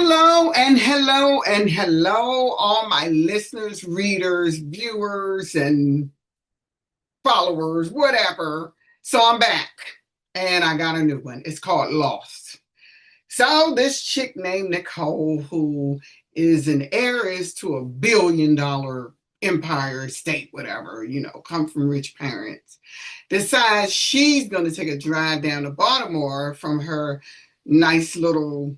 Hello and hello and hello, all my listeners, readers, viewers, and followers, whatever. So I'm back and I got a new one. It's called Lost. So this chick named Nicole, who is an heiress to a $1 billion empire, estate, whatever, come from rich parents, decides she's going to take a drive down to Baltimore from her nice little,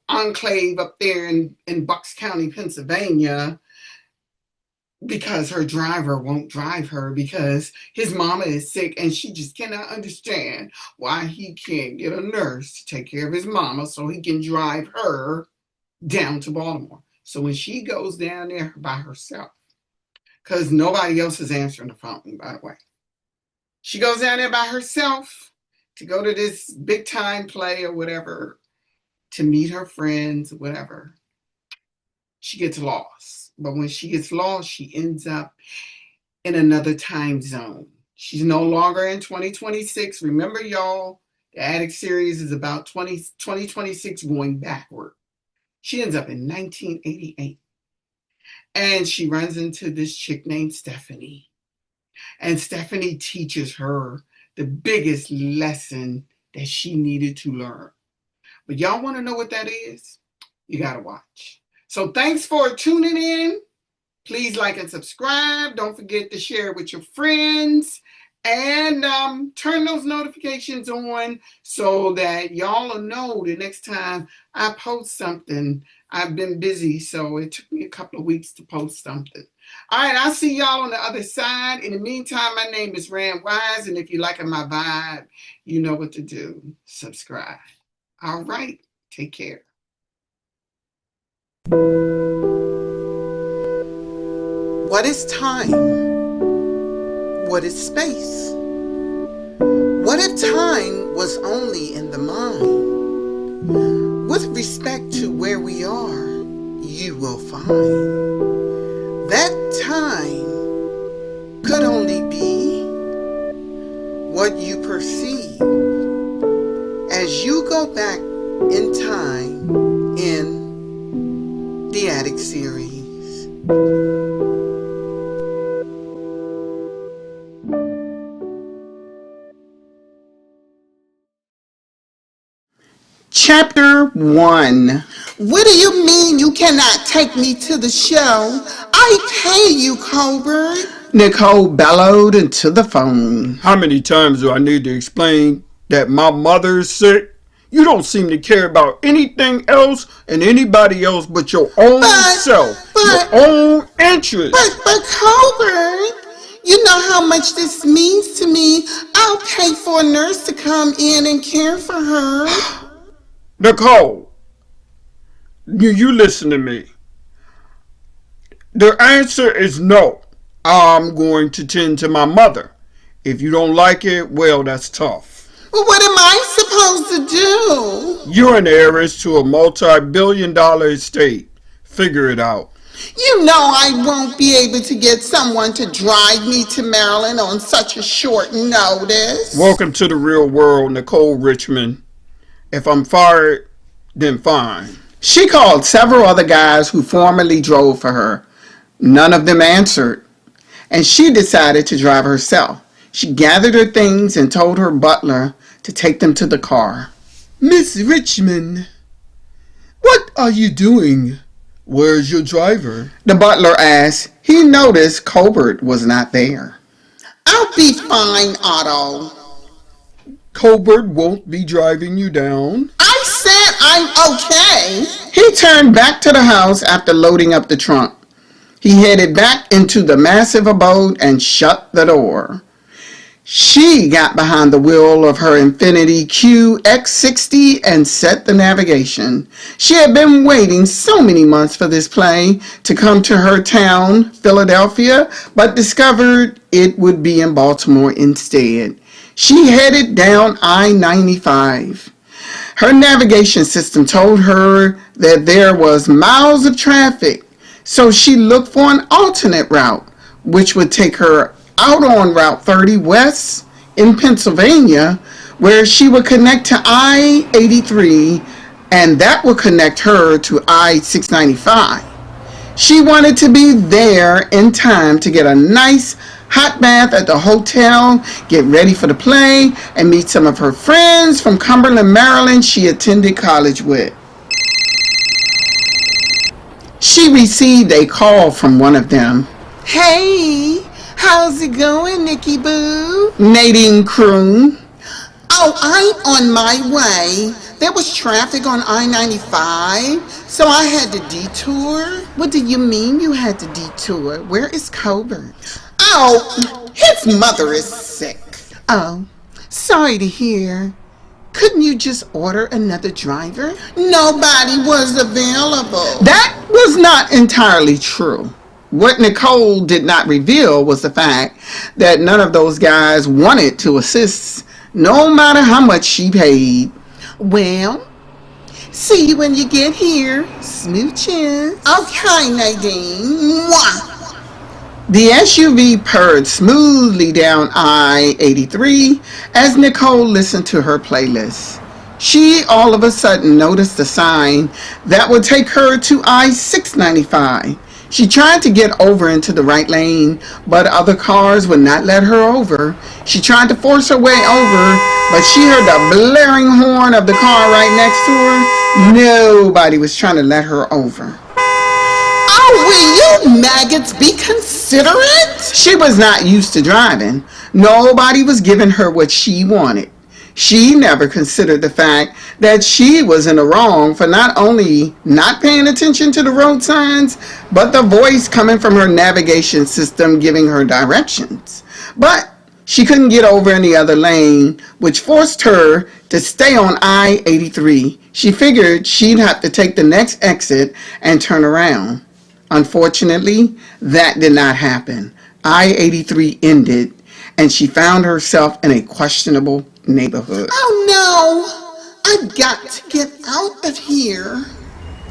enclave up there in Bucks County, Pennsylvania, because her driver won't drive her because his mama is sick and she just cannot understand why he can't get a nurse to take care of his mama so he can drive her down to Baltimore. So when she goes down there by herself, because nobody else is answering the phone, by the way, she goes down there by herself to go to this big time play or whatever, to meet her friends, whatever. She gets lost. But when she gets lost, she ends up in another time zone. She's no longer in 2026. Remember, y'all, the Addict series is about 2026 going backward. She ends up in 1988. And she runs into this chick named Stephanie. And Stephanie teaches her the biggest lesson that she needed to learn. But y'all want to know what that is? You got to watch. So thanks for tuning in. Please like and subscribe. Don't forget to share it with your friends. And turn those notifications on so that y'all will know the next time I post something. I've been busy, so it took me a couple of weeks to post something. All right, I'll see y'all on the other side. In the meantime, my name is Rand Wise, and if you're liking my vibe, you know what to do. Subscribe. All right, take care. What is time? What is space? What if time was only in the mind? With respect to where we are, you will find that time could only be what you perceive as you go back in time in the Addict series. Chapter 1. What do you mean you cannot take me to the show? I pay you, Colbert. Nicole bellowed into the phone. How many times do I need to explain that my mother is sick? You don't seem to care about anything else and anybody else but your own self, your own interest. But Colbert, you know how much this means to me. I'll pay for a nurse to come in and care for her. Nicole, you listen to me. The answer is no. I'm going to tend to my mother. If you don't like it, well, that's tough. Well, what am I supposed to do? You're an heiress to a multi-billion-dollar estate. Figure it out. You know I won't be able to get someone to drive me to Maryland on such a short notice. Welcome to the real world, Nicole Richmond. If I'm fired, then fine. She called several other guys who formerly drove for her. None of them answered, and she decided to drive herself. She gathered her things and told her butler to take them to the car. Miss Richmond, what are you doing? Where's your driver? The butler asked. He noticed Colbert was not there. I'll be fine, Otto. Colbert won't be driving you down. I said I'm okay. He turned back to the house after loading up the trunk. He headed back into the massive abode and shut the door. She got behind the wheel of her Infiniti QX60 and set the navigation. She had been waiting so many months for this plane to come to her town, Philadelphia, but discovered it would be in Baltimore instead. She headed down I-95. Her navigation system told her that there was miles of traffic, so she looked for an alternate route, which would take her out on Route 30 West in Pennsylvania, where she would connect to I-83 and that would connect her to I-695. She wanted to be there in time to get a nice hot bath at the hotel, get ready for the play, and meet some of her friends from Cumberland, Maryland she attended college with. She received a call from one of them. "Hey, how's it going, Nikki Boo?" Nadine crooned. "Oh, I'm on my way. There was traffic on I-95, so I had to detour." "What do you mean you had to detour? Where is Colbert?" "Oh, his mother is sick." "Oh, sorry to hear. Couldn't you just order another driver?" "Nobody was available." That was not entirely true. What Nicole did not reveal was the fact that none of those guys wanted to assist, no matter how much she paid. "Well, see you when you get here. Smooches." "Okay, Nadine. Mwah." The SUV purred smoothly down I-83 as Nicole listened to her playlist. She all of a sudden noticed a sign that would take her to I-695. She tried to get over into the right lane, but other cars would not let her over. She tried to force her way over, but she heard the blaring horn of the car right next to her. Nobody was trying to let her over. "Oh, will you maggots be considerate?" She was not used to driving. Nobody was giving her what she wanted. She never considered the fact that she was in the wrong for not only not paying attention to the road signs, but the voice coming from her navigation system giving her directions. But she couldn't get over in the other lane, which forced her to stay on I-83. She figured she'd have to take the next exit and turn around. Unfortunately, that did not happen. I-83 ended, and she found herself in a questionable neighborhood. "Oh no, I've got to get out of here."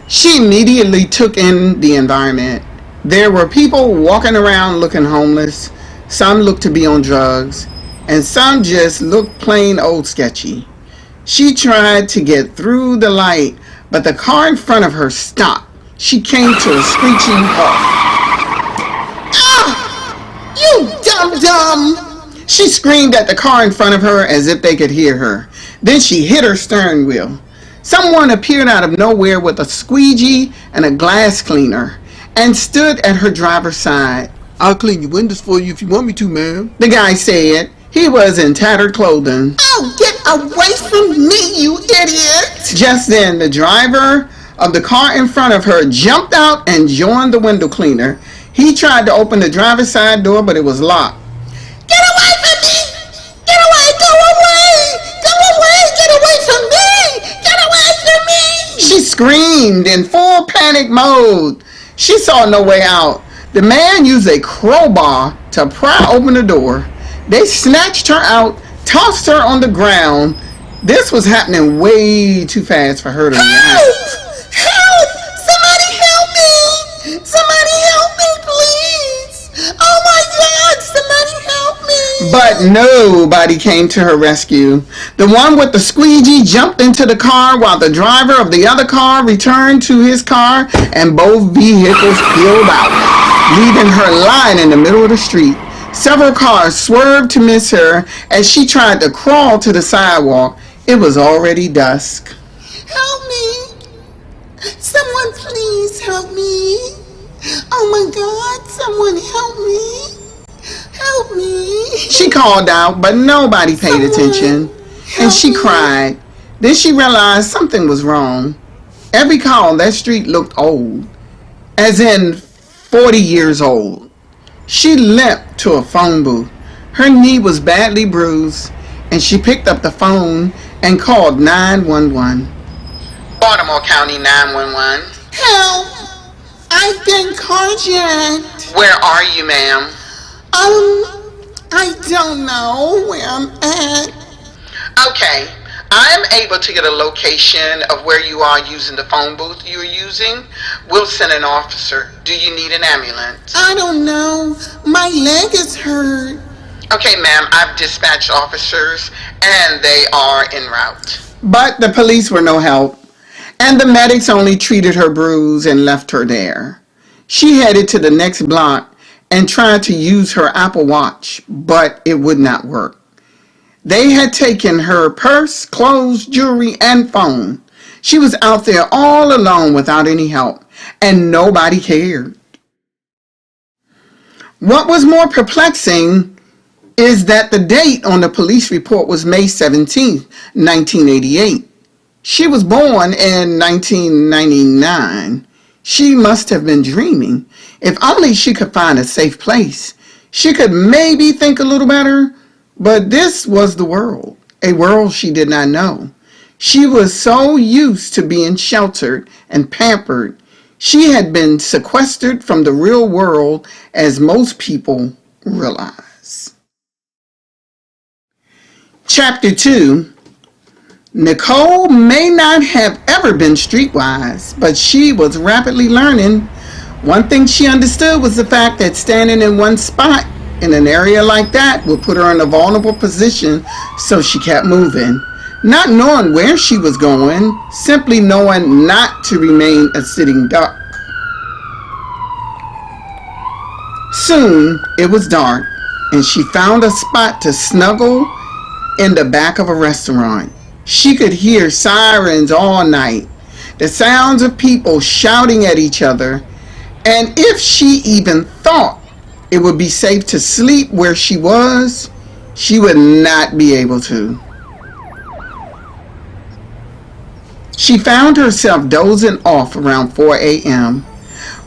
She immediately took in the environment. There were people walking around looking homeless. Some looked to be on drugs, and some just looked plain old sketchy. She tried to get through the light, but the car in front of her stopped. She came to a screeching halt. "Ah! You dum-dum!" She screamed at the car in front of her as if they could hear her. Then she hit her steering wheel. Someone appeared out of nowhere with a squeegee and a glass cleaner and stood at her driver's side. "I'll clean your windows for you if you want me to, ma'am," the guy said. He was in tattered clothing. "Oh, get away from me, you idiot!" Just then, the driver of the car in front of her jumped out and joined the window cleaner. He tried to open the driver's side door, but it was locked. "Get away from me! Get away! Go away! Go away! Get away from me! Get away from me!" She screamed in full panic mode. She saw no way out. The man used a crowbar to pry open the door. They snatched her out, tossed her on the ground. This was happening way too fast for her to react. "Help! Help! Somebody help me! Somebody help me, please! Oh my God! Somebody help me!" But nobody came to her rescue. The one with the squeegee jumped into the car while the driver of the other car returned to his car, and both vehicles peeled out, leaving her lying in the middle of the street. Several cars swerved to miss her as she tried to crawl to the sidewalk. It was already dusk. "Help me! Someone please help me! Oh my God, someone help me! Help me!" She called out, but nobody paid attention, and she cried. Then she realized something was wrong. Every car on that street looked old, as in 40 years old. She limped to a phone booth. Her knee was badly bruised, and she picked up the phone and called 911. "Baltimore County 911. Help! I've been carjacked." "Where are you, ma'am?" I don't know where I'm at." "Okay, I'm able to get a location of where you are using the phone booth you're using. We'll send an officer. Do you need an ambulance?" "I don't know. My leg is hurt." "Okay, ma'am, I've dispatched officers and they are en route." But the police were no help. and the medics only treated her bruise and left her there. She headed to the next block and tried to use her Apple Watch, but it would not work. They had taken her purse, clothes, jewelry, and phone. She was out there all alone without any help, and nobody cared. What was more perplexing is that the date on the police report was May 17th, 1988. She was born in 1999. She must have been dreaming. If only she could find a safe place, she could maybe think a little better. But this was the world, a world she did not know. She was so used to being sheltered and pampered. She had been sequestered from the real world, as most people realize. Chapter 2. Nicole may not have ever been streetwise, but she was rapidly learning. One thing she understood was the fact that standing in one spot in an area like that would put her in a vulnerable position, so she kept moving. Not knowing where she was going, simply knowing not to remain a sitting duck. Soon it was dark, and she found a spot to snuggle in the back of a restaurant. She could hear sirens all night, the sounds of people shouting at each other, and if she even thought it would be safe to sleep where she was, she would not be able to. She found herself dozing off around 4 a.m.,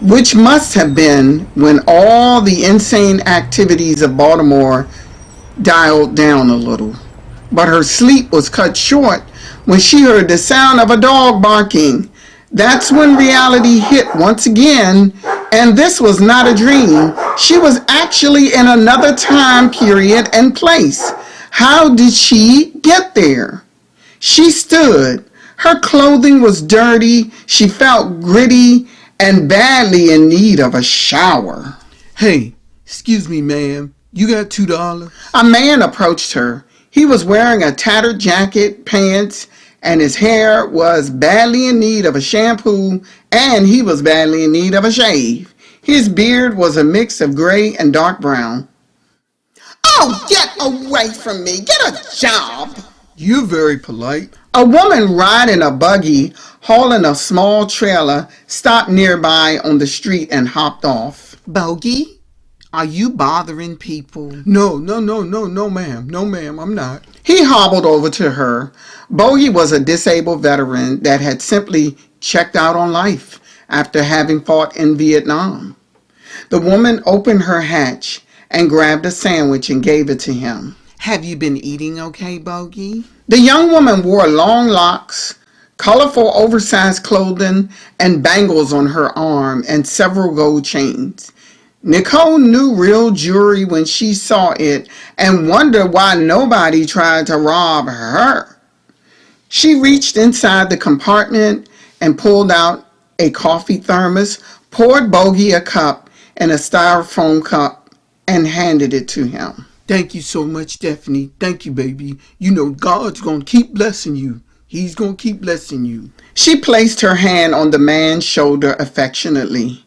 which must have been when all the insane activities of Baltimore dialed down a little. But her sleep was cut short when she heard the sound of a dog barking. That's when reality hit once again, and this was not a dream. She was actually in another time period and place. How did she get there? She stood. Her clothing was dirty. She felt gritty and badly in need of a shower. Hey, excuse me, ma'am. You got $2? A man approached her. He was wearing a tattered jacket, pants, and his hair was badly in need of a shampoo, and he was badly in need of a shave. His beard was a mix of gray and dark brown. "Oh, get away from me! Get a job!" You're very polite. A woman riding a buggy, hauling a small trailer, stopped nearby on the street and hopped off. "Bogey, are you bothering people?" No, ma'am. No, ma'am, I'm not. He hobbled over to her. Bogey was a disabled veteran that had simply checked out on life after having fought in Vietnam. The woman opened her hatch and grabbed a sandwich and gave it to him. "Have you been eating okay, Bogey?" The young woman wore long locks, colorful oversized clothing, and bangles on her arm and several gold chains. Nicole knew real jewelry when she saw it and wondered why nobody tried to rob her. She reached inside the compartment and pulled out a coffee thermos, poured Bogey a cup in a styrofoam cup, and handed it to him. Thank you so much, Stephanie. Thank you, baby. You know God's gonna keep blessing you. He's gonna keep blessing you. She placed her hand on the man's shoulder affectionately.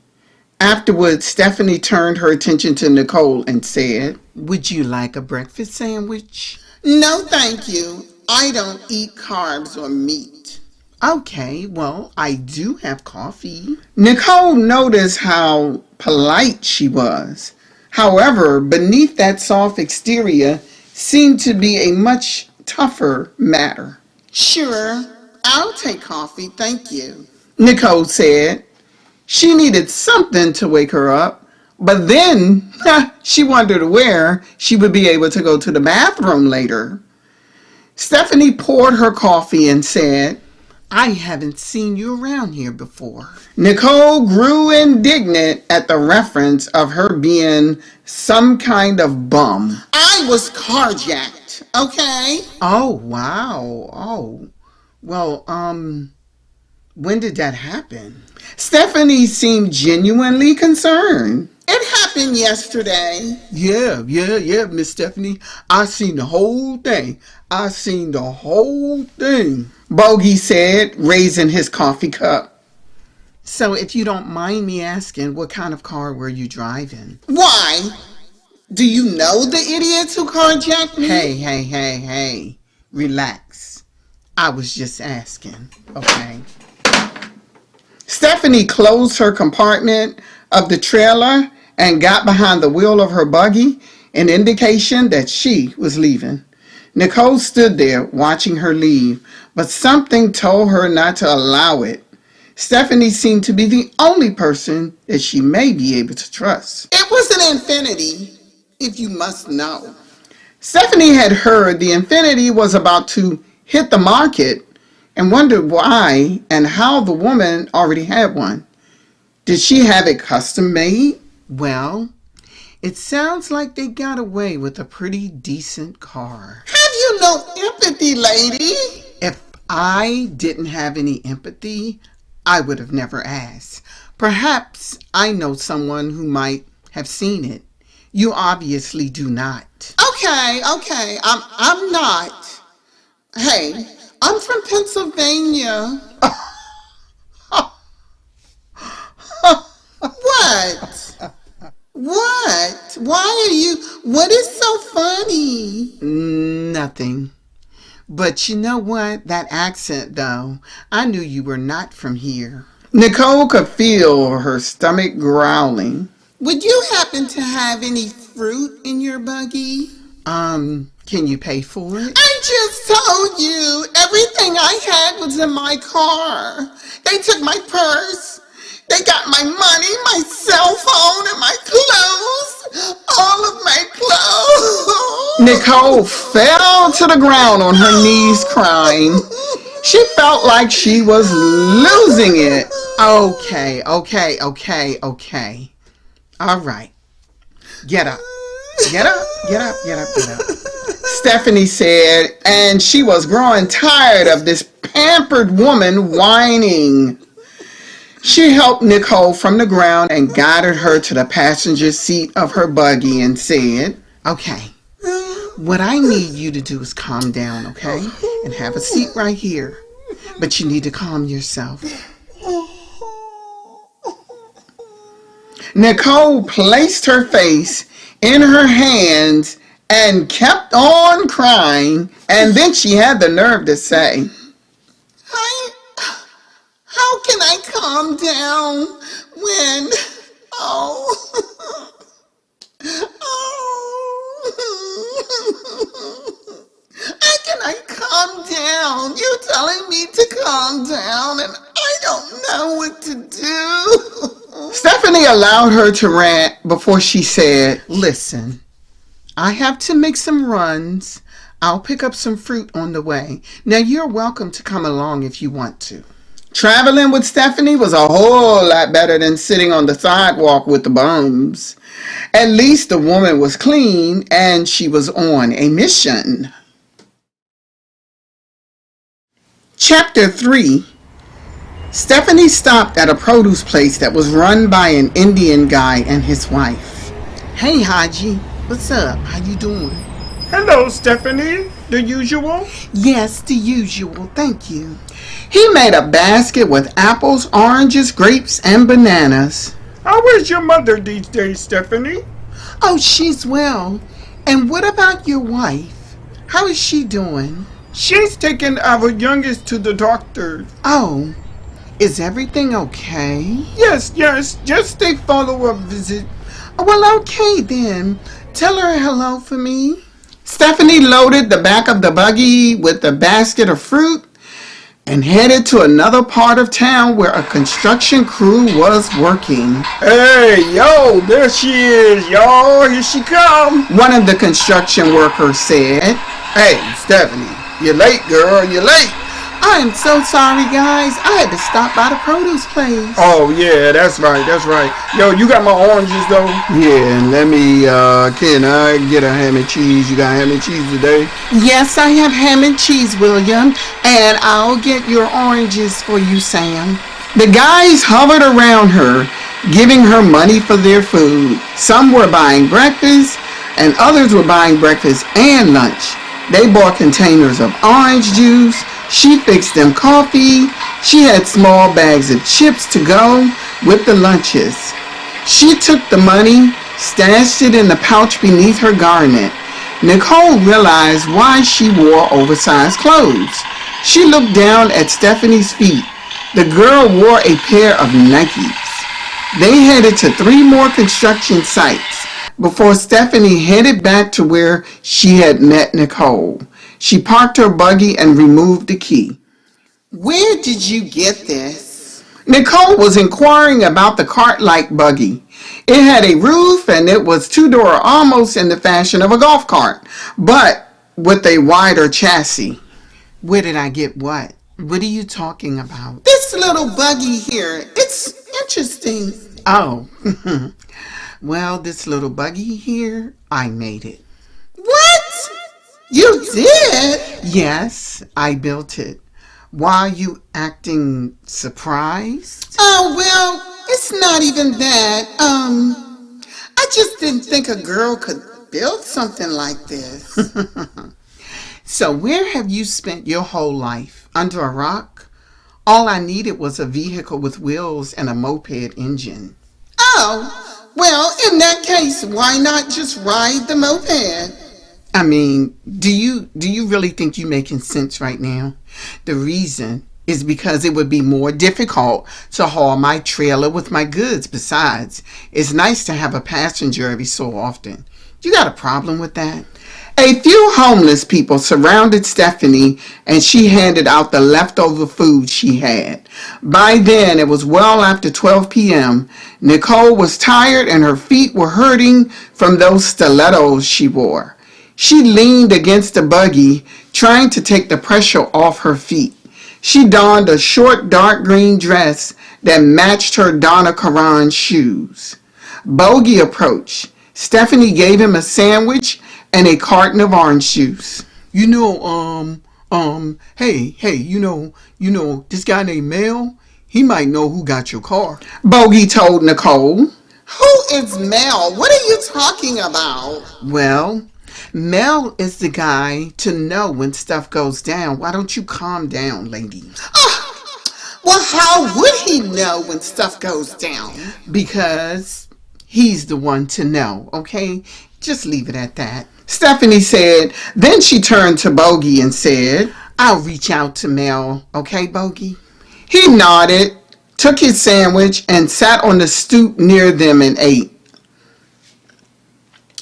Afterwards, Stephanie turned her attention to Nicole and said, "Would you like a breakfast sandwich?" "No, thank you. I don't eat carbs or meat." "Okay, well, I do have coffee." Nicole noticed how polite she was. However, beneath that soft exterior seemed to be a much tougher matter. "Sure, I'll take coffee, thank you," Nicole said. She needed something to wake her up, but then she wondered where she would be able to go to the bathroom later. Stephanie poured her coffee and said, "I haven't seen you around here before." Nicole grew indignant at the reference of her being some kind of bum. "I was carjacked, okay?" "Oh, wow. Oh, well, when did that happen?" Stephanie seemed genuinely concerned. It happened yesterday. Yeah, Miss Stephanie. I seen the whole thing. Bogey said, raising his coffee cup. So if you don't mind me asking, what kind of car were you driving? Why? Do you know the idiots who carjacked me? Hey. Relax. I was just asking, okay? Stephanie closed her compartment of the trailer and got behind the wheel of her buggy, an indication that she was leaving. Nicole stood there watching her leave, but something told her not to allow it. Stephanie seemed to be the only person that she may be able to trust. It was an Infinity, if you must know. Stephanie had heard the Infinity was about to hit the market and wondered why and how the woman already had one. Did she have it custom made? Well, it sounds like they got away with a pretty decent car. Have you no empathy, lady? If I didn't have any empathy, I would have never asked. Perhaps I know someone who might have seen it. You obviously do not. Okay. I'm not. Hey, I'm from Pennsylvania. What? What? Why are you? What is so funny? Nothing. But you know what? That accent, though. I knew you were not from here. Nicole could feel her stomach growling. Would you happen to have any fruit in your buggy? Can you pay for it? I just told you everything I had was in my car. They took my purse. They got my money, my cell phone, and my clothes. All of my clothes. Nicole fell to the ground on her knees crying. She felt like she was losing it. Okay. All right. Get up. Stephanie said, and she was growing tired of this pampered woman whining. She helped Nicole from the ground and guided her to the passenger seat of her buggy and said, Okay. What I need you to do is calm down, okay? And have a seat right here. But you need to calm yourself. Nicole placed her face in her hands and kept on crying, and then she had the nerve to say, how can I calm down when, how can I calm down? You're telling me to calm down and I don't know what to do. Stephanie allowed her to rant before she said, Listen, I have to make some runs. I'll pick up some fruit on the way. Now, you're welcome to come along if you want to. Traveling with Stephanie was a whole lot better than sitting on the sidewalk with the bums. At least the woman was clean and she was on a mission. Chapter 3. Stephanie stopped at a produce place that was run by an Indian guy and his wife. Hey, Haji. What's up? How you doing? Hello, Stephanie. The usual? Yes, the usual. Thank you. He made a basket with apples, oranges, grapes, and bananas. How is your mother these days, Stephanie? Oh, she's well. And what about your wife? How is she doing? She's taken our youngest to the doctor. Oh, is everything okay? Yes, just a follow-up visit. Well, okay then. Tell her hello for me. Stephanie loaded the back of the buggy with the basket of fruit and headed to another part of town where a construction crew was working. Hey, yo, there she is, y'all. Here she come. One of the construction workers said, Hey, Stephanie, you're late, girl. You're late. I am so sorry, guys. I had to stop by the produce place. Oh, yeah, that's right. Yo, you got my oranges, though? Yeah, let me, can I get a ham and cheese? You got ham and cheese today? Yes, I have ham and cheese, William. And I'll get your oranges for you, Sam. The guys hovered around her giving her money for their food. Some were buying breakfast, and others were buying breakfast and lunch. They bought containers of orange juice. She fixed them coffee. She had small bags of chips to go with the lunches. She took the money, stashed it in the pouch beneath her garment. Nicole realized why she wore oversized clothes. She looked down at Stephanie's feet. The girl wore a pair of Nikes. They headed to 3 more construction sites before Stephanie headed back to where she had met Nicole. She parked her buggy and removed the key. "Where did you get this?" Nicole was inquiring about the cart-like buggy. It had a roof and it was 2-door, almost in the fashion of a golf cart, but with a wider chassis. "Where did I get what? What are you talking about?" "This little buggy here. It's interesting." "Oh, well, this little buggy here, I made it." "What? You did?" "Yes, I built it. Why are you acting surprised?" "Oh, well, it's not even that. I just didn't think a girl could build something like this." "So where have you spent your whole life? Under a rock? All I needed was a vehicle with wheels and a moped engine." "Oh, well, in that case, why not just ride the moped?" "I mean, do you really think you're making sense right now? The reason is because it would be more difficult to haul my trailer with my goods. Besides, it's nice to have a passenger every so often. You got a problem with that?" A few homeless people surrounded Stephanie and she handed out the leftover food she had. By then, it was well after 12 p.m. Nicole was tired and her feet were hurting from those stilettos she wore. She leaned against the buggy, trying to take the pressure off her feet. She donned a short dark green dress that matched her Donna Karan shoes. Bogey approached. Stephanie gave him a sandwich and a carton of orange juice. Hey, this guy named Mel, he might know who got your car." Bogey told Nicole. "Who is Mel? What are you talking about?" "Well, Mel is the guy to know when stuff goes down. Why don't you calm down, lady?" "Well, how would he know when stuff goes down?" "Because he's the one to know, okay? Just leave it at that," Stephanie said. Then she turned to Bogey and said, "I'll reach out to Mel, okay, Bogey?" He nodded, took his sandwich, and sat on the stoop near them and ate.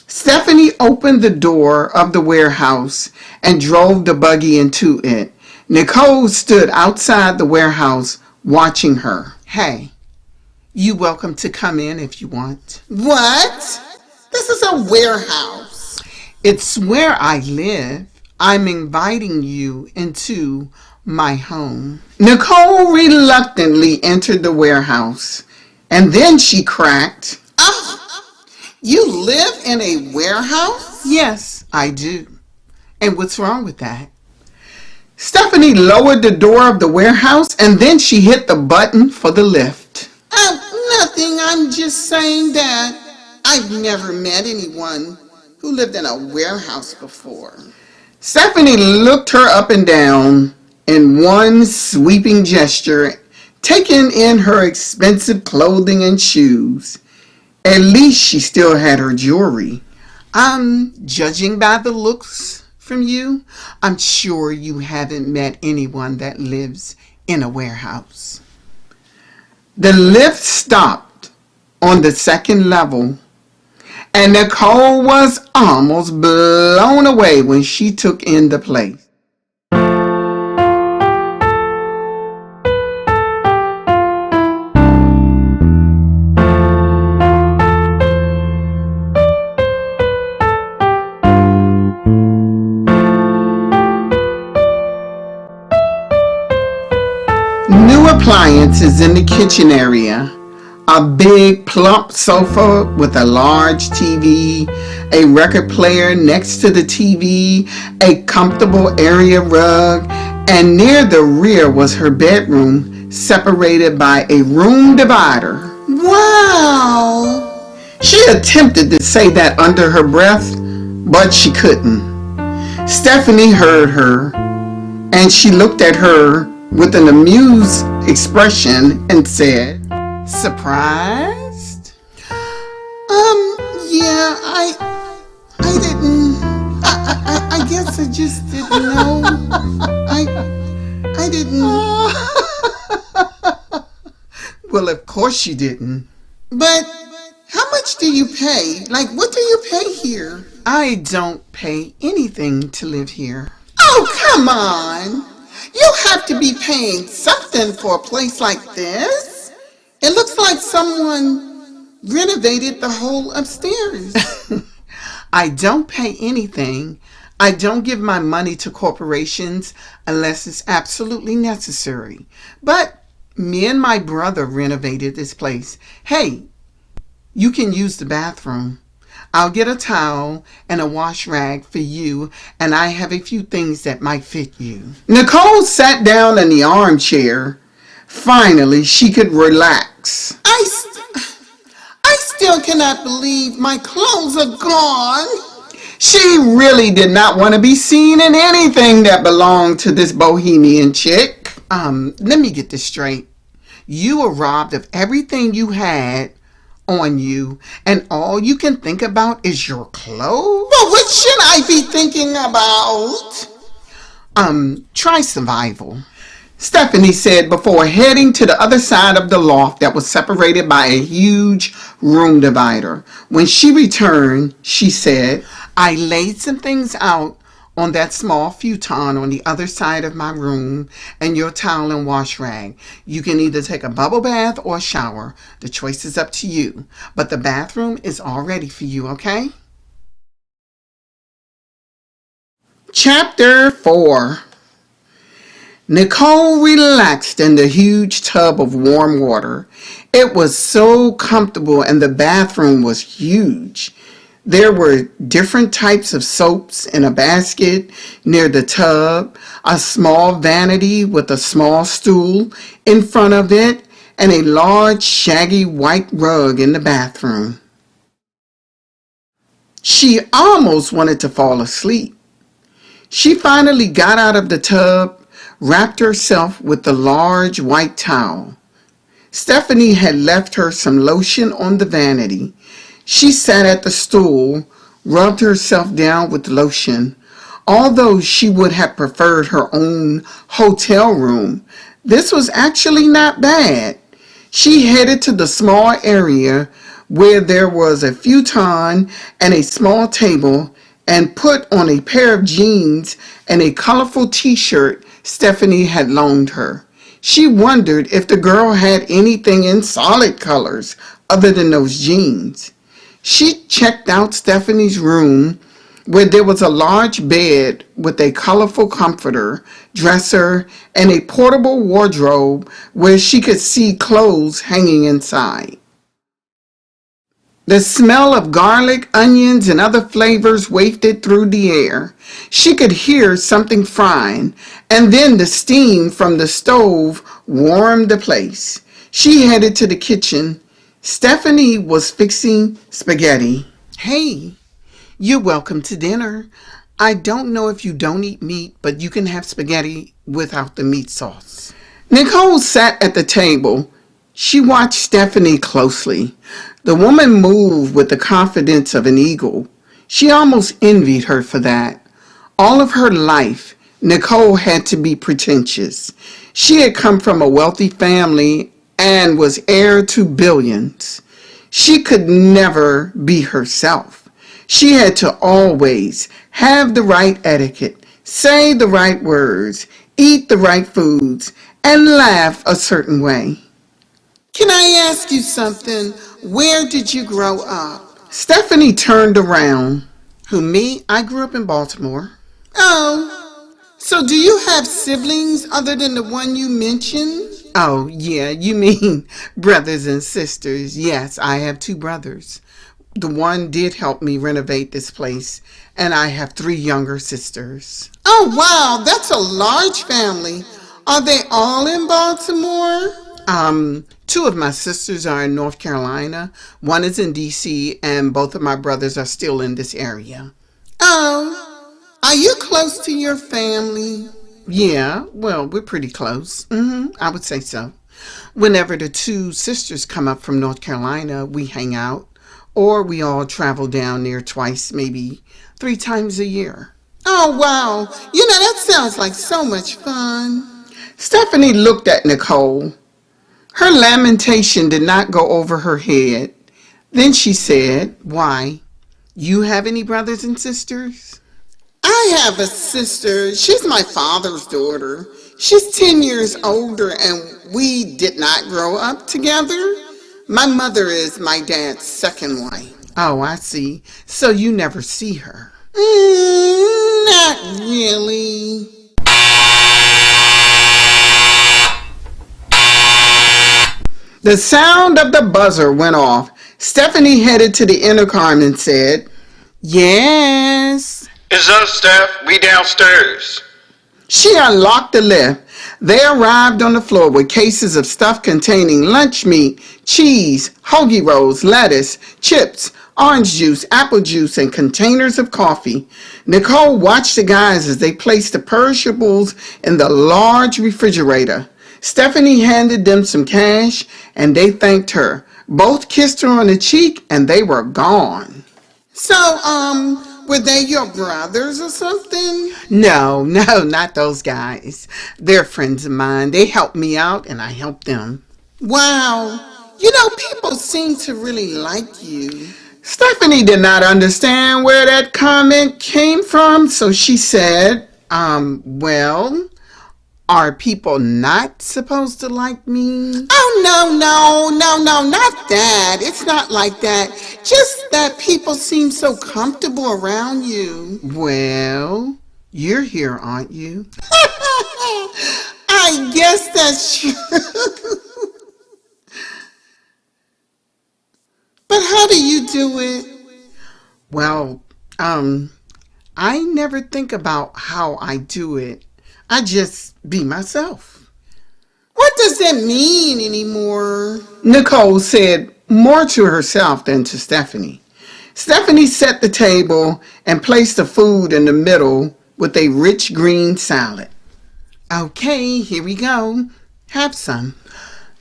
Stephanie opened the door of the warehouse and drove the buggy into it. Nicole stood outside the warehouse watching her. "Hey, you welcome to come in if you want." "What? This is a warehouse." "It's where I live. I'm inviting you into my home." Nicole reluctantly entered the warehouse, and then she cracked, "Oh, you live in a warehouse?" "Yes, I do. And what's wrong with that?" Stephanie lowered the door of the warehouse, and then she hit the button for the lift. Nothing. I'm just saying that I've never met anyone who lived in a warehouse before." Stephanie looked her up and down in one sweeping gesture, taking in her expensive clothing and shoes. At least she still had her jewelry. Judging by the looks from you, I'm sure you haven't met anyone that lives in a warehouse." The lift stopped on the second level, and Nicole was almost blown away when she took in the place. New appliances in the kitchen area. A big plump sofa with a large TV, a record player next to the TV, a comfortable area rug, and near the rear was her bedroom, separated by a room divider. Wow! She attempted to say that under her breath, but she couldn't. Stephanie heard her, and she looked at her with an amused expression and said, "Surprised? Yeah, I didn't, I guess I just didn't know. I didn't." Well, of course you didn't. But how much do you pay? Like, what do you pay here? I don't pay anything to live here. Oh, come on. You have to be paying something for a place like this. It looks like someone renovated the whole upstairs. I don't pay anything. I don't give my money to corporations unless it's absolutely necessary. But me and my brother renovated this place. Hey, you can use the bathroom. I'll get a towel and a wash rag for you, and I have a few things that might fit you. Nicole sat down in the armchair. Finally, she could relax. I still cannot believe my clothes are gone. She really did not want to be seen in anything that belonged to this bohemian chick. Let me get this straight. You were robbed of everything you had on you, and all you can think about is your clothes? But what should I be thinking about? Try survival, Stephanie said before heading to the other side of the loft that was separated by a huge room divider. When she returned, she said, I laid some things out on that small futon on the other side of my room, and your towel and wash rag. You can either take a bubble bath or a shower. The choice is up to you. But the bathroom is all ready for you, okay? Chapter 4. Nicole relaxed in the huge tub of warm water. It was so comfortable, and the bathroom was huge. There were different types of soaps in a basket near the tub, a small vanity with a small stool in front of it, and a large shaggy white rug in the bathroom. She almost wanted to fall asleep. She finally got out of the tub, wrapped herself with the large white towel. Stephanie had left her some lotion on the vanity. She sat at the stool, rubbed herself down with lotion. Although she would have preferred her own hotel room, this was actually not bad. She headed to the small area where there was a futon and a small table, and put on a pair of jeans and a colorful t-shirt Stephanie had loaned her. She wondered if the girl had anything in solid colors other than those jeans. She checked out Stephanie's room, where there was a large bed with a colorful comforter, dresser, and a portable wardrobe where she could see clothes hanging inside. The smell of garlic, onions, and other flavors wafted through the air. She could hear something frying, and then the steam from the stove warmed the place. She headed to the kitchen. Stephanie was fixing spaghetti. Hey, you're welcome to dinner. I don't know if you don't eat meat, but you can have spaghetti without the meat sauce. Nicole sat at the table. She watched Stephanie closely. The woman moved with the confidence of an eagle. She almost envied her for that. All of her life, Nicole had to be pretentious. She had come from a wealthy family and was heir to billions. She could never be herself. She had to always have the right etiquette, say the right words, eat the right foods, and laugh a certain way. Can I ask you something? Where did you grow up? Stephanie turned around. Who, me? I grew up in Baltimore. Oh, so do you have siblings other than the one you mentioned? Oh, yeah, you mean brothers and sisters. Yes, I have 2 brothers. The one did help me renovate this place, and I have 3 younger sisters. Oh, wow, that's a large family. Are they all in Baltimore? Two of my sisters are in North Carolina. One is in D.C., and both of my brothers are still in this area. Oh, are you close to your family? Yeah, well, we're pretty close. I would say so. Whenever the two sisters come up from North Carolina, we hang out, or we all travel down there twice, maybe 3 times a year. Oh, wow. That sounds like so much fun. Stephanie looked at Nicole. Her lamentation did not go over her head. Then she said, "Why? You have any brothers and sisters?" "I have a sister. She's my father's daughter. She's 10 years older, and we did not grow up together. My mother is my dad's second wife." "Oh, I see. So you never see her?" Not really." The sound of the buzzer went off. Stephanie headed to the intercom and said, "Yes." It's us, Steph. We downstairs. She unlocked the lift. They arrived on the floor with cases of stuff containing lunch meat, cheese, hoagie rolls, lettuce, chips, orange juice, apple juice, and containers of coffee. Nicole watched the guys as they placed the perishables in the large refrigerator. Stephanie handed them some cash, and they thanked her. Both kissed her on the cheek, and they were gone. So, were they your brothers or something? No, not those guys. They're friends of mine. They helped me out, and I helped them. Wow. People seem to really like you. Stephanie did not understand where that comment came from, so she said, well, are people not supposed to like me? Oh, no, not that. It's not like that. Just that people seem so comfortable around you. Well, you're here, aren't you? I guess that's true. But how do you do it? Well, I never think about how I do it. I just be myself. What does that mean anymore? Nicole said more to herself than to Stephanie. Stephanie set the table and placed the food in the middle with a rich green salad. Okay, here we go. Have some.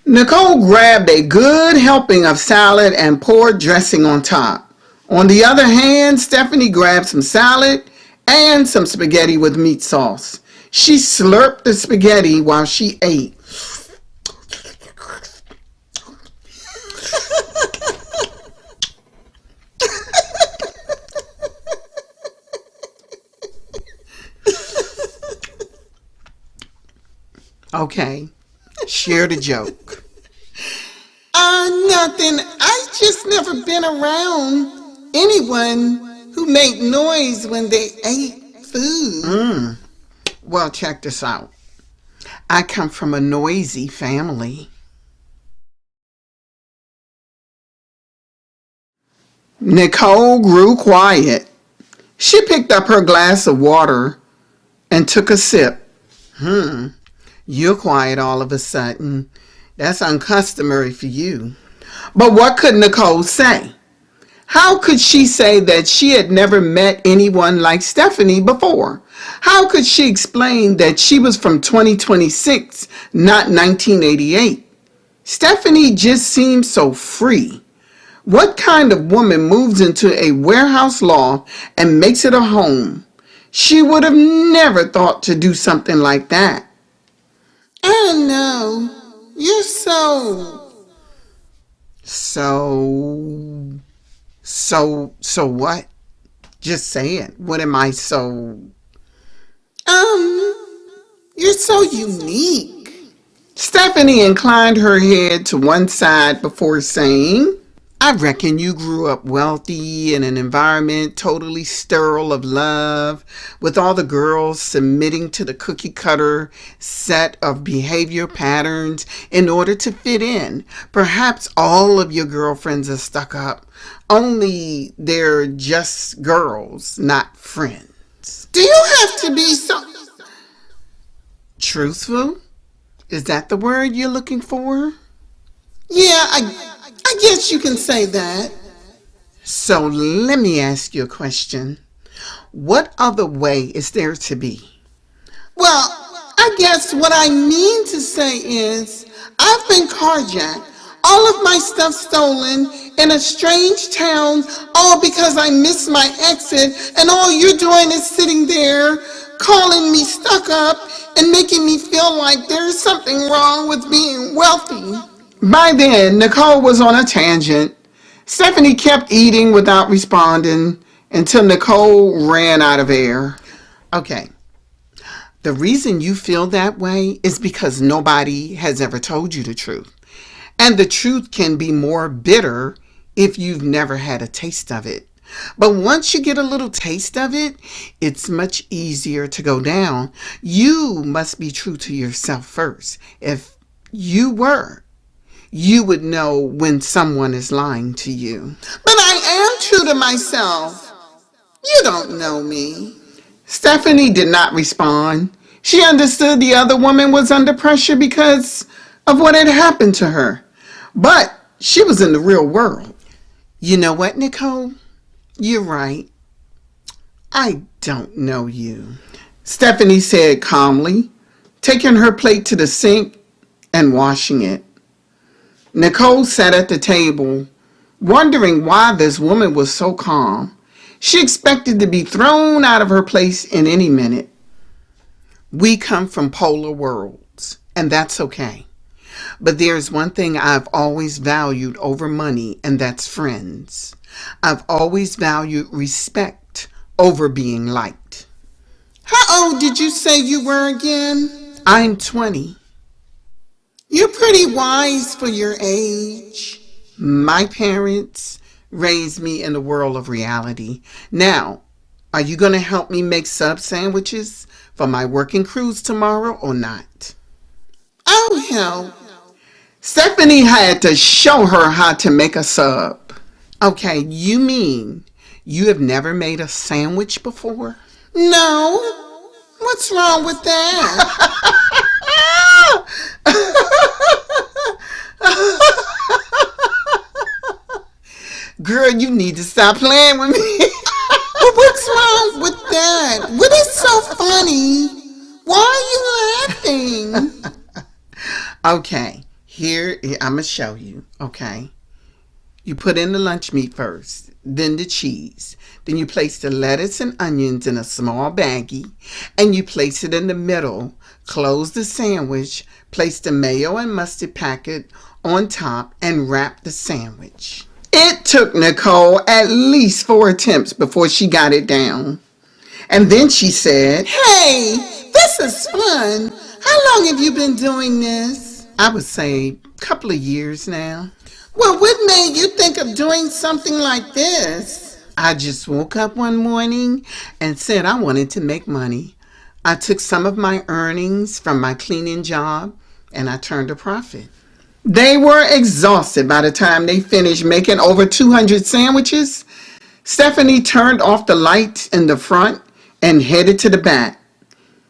Nicole grabbed a good helping of salad and poured dressing on top. On the other hand, Stephanie grabbed some salad and some spaghetti with meat sauce. She slurped the spaghetti while she ate. Okay, share the joke. Nothing. I just never been around anyone who made noise when they ate food. Well, check this out. I come from a noisy family. Nicole grew quiet. She picked up her glass of water and took a sip. You're quiet all of a sudden. That's uncustomary for you. But what could Nicole say? How could she say that she had never met anyone like Stephanie before? How could she explain that she was from 2026, not 1988? Stephanie just seemed so free. What kind of woman moves into a warehouse loft and makes it a home? She would have never thought to do something like that. I don't know. You're So what? Just say it. What am I so? You're so unique. Stephanie inclined her head to one side before saying, I reckon you grew up wealthy in an environment totally sterile of love, with all the girls submitting to the cookie cutter set of behavior patterns in order to fit in. Perhaps all of your girlfriends are stuck up, only they're just girls, not friends. Do you have to be so truthful? Is that the word you're looking for? Yeah, I guess you can say that. So let me ask you a question. What other way is there to be? Well, I guess what I mean to say is I've been carjacked, all of my stuff stolen in a strange town, all because I missed my exit, and all you're doing is sitting there calling me stuck up and making me feel like there's something wrong with being wealthy. By then, Nicole was on a tangent. Stephanie kept eating without responding until Nicole ran out of air. Okay, the reason you feel that way is because nobody has ever told you the truth. And the truth can be more bitter if you've never had a taste of it. But once you get a little taste of it, it's much easier to go down. You must be true to yourself first. If you were, you would know when someone is lying to you. But I am true to myself. You don't know me. Stephanie did not respond. She understood the other woman was under pressure because of what had happened to her. But she was in the real world. You know what, Nicole? You're right. I don't know you, Stephanie said calmly, taking her plate to the sink and washing it. Nicole sat at the table, wondering why this woman was so calm. She expected to be thrown out of her place in any minute. We come from polar worlds, and that's okay. But there's one thing I've always valued over money, and that's friends. I've always valued respect over being liked. How old did you say you were again? I'm 20. You're pretty wise for your age. My parents raised me in the world of reality. Now, are you going to help me make sub sandwiches for my working crews tomorrow or not? I'll help. Stephanie had to show her how to make a sub. Okay, you mean you have never made a sandwich before? No. What's wrong with that? Girl, you need to stop playing with me. But what's wrong with that? What is so funny? Why are you laughing? Okay, here, I'm going to show you, okay? You put in the lunch meat first, then the cheese. Then you place the lettuce and onions in a small baggie, and you place it in the middle. Close the sandwich, place the mayo and mustard packet on top, and wrap the sandwich. It took Nicole at least 4 attempts before she got it down. And then she said, Hey, this is fun. How long have you been doing this? I would say a couple of years now. Well, what made you think of doing something like this? I just woke up one morning and said I wanted to make money. I took some of my earnings from my cleaning job and I turned a profit. They were exhausted by the time they finished making over 200 sandwiches. Stephanie turned off the lights in the front and headed to the back.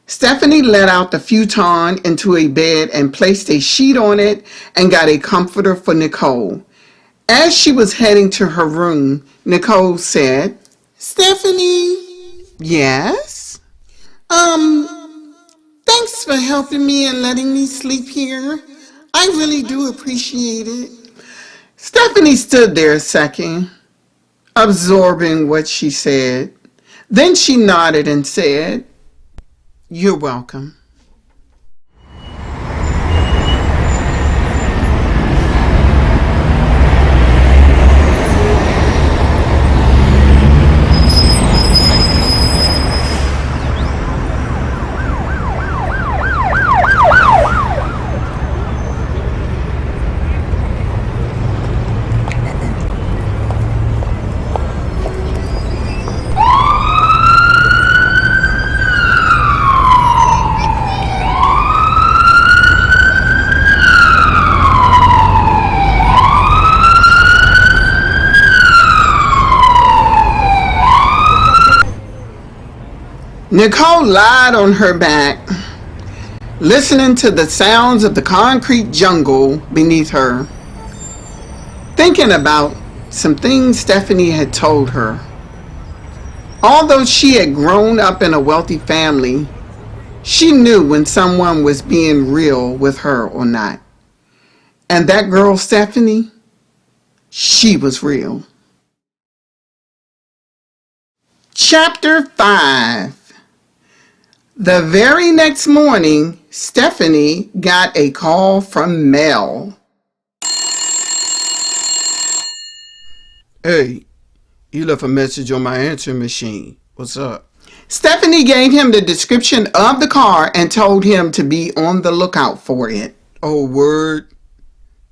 Stephanie let out the futon into a bed and placed a sheet on it and got a comforter for Nicole. As she was heading to her room, Nicole said, Stephanie? Yes? Thanks for helping me and letting me sleep here. I really do appreciate it. Stephanie stood there a second, absorbing what she said. Then she nodded and said, You're welcome. Nicole lied on her back, listening to the sounds of the concrete jungle beneath her. thinking about some things Stephanie had told her. Although she had grown up in a wealthy family, she knew when someone was being real with her or not. And that girl, Stephanie, she was real. Chapter 5. The very next morning, Stephanie got a call from Mel. Hey, you left a message on my answering machine. What's up? Stephanie gave him the description of the car and told him to be on the lookout for it. Oh, word?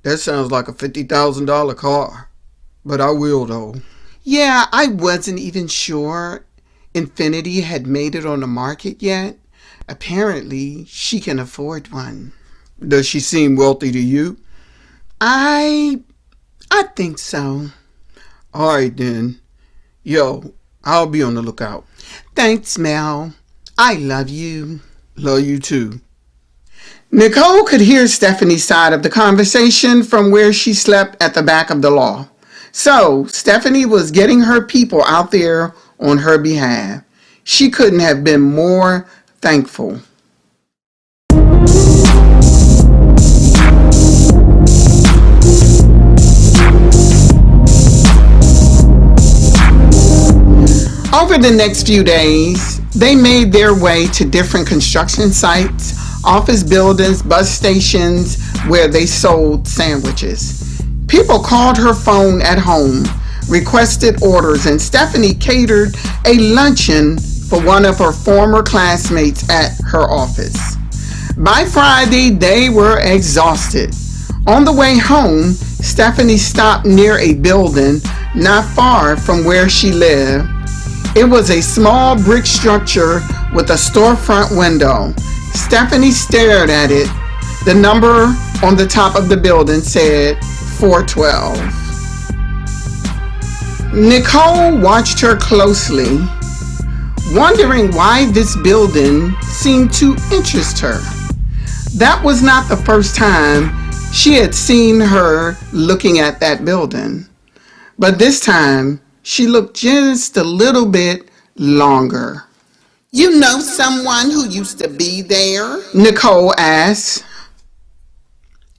That sounds like a $50,000 car. But I will, though. Yeah, I wasn't even sure Infiniti had made it on the market yet. Apparently, she can afford one. Does she seem wealthy to you? I think so. All right, then. Yo, I'll be on the lookout. Thanks, Mel. I love you. Love you, too. Nicole could hear Stephanie's side of the conversation from where she slept at the back of the law. So, Stephanie was getting her people out there on her behalf. She couldn't have been more thankful. Over the next few days, they made their way to different construction sites, office buildings, bus stations where they sold sandwiches. People called her phone at home, requested orders, and Stephanie catered a luncheon for one of her former classmates at her office. By Friday, they were exhausted. On the way home, Stephanie stopped near a building not far from where she lived. It was a small brick structure with a storefront window. Stephanie stared at it. The number on the top of the building said 412. Nicole watched her closely, wondering why this building seemed to interest her. That was not the first time she had seen her looking at that building, but this time she looked just a little bit longer. You know someone who used to be there? Nicole asked.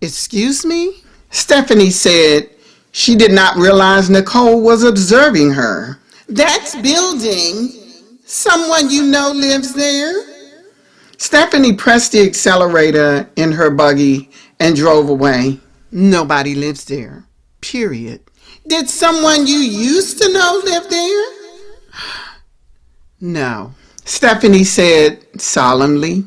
Excuse me? Stephanie said she did not realize Nicole was observing her. That building. Someone you know lives there? Stephanie pressed the accelerator in her buggy and drove away. Nobody lives there. Period. Did someone you used to know live there? No, Stephanie said solemnly.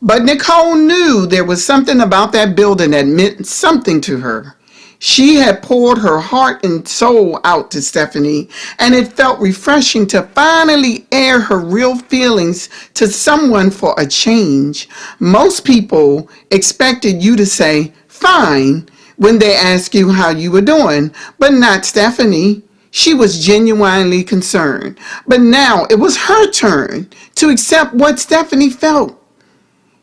But Nicole knew there was something about that building that meant something to her. She had poured her heart and soul out to Stephanie, and it felt refreshing to finally air her real feelings to someone for a change. Most people expected you to say, fine, when they ask you how you were doing, but not Stephanie. She was genuinely concerned. But now it was her turn to accept what Stephanie felt.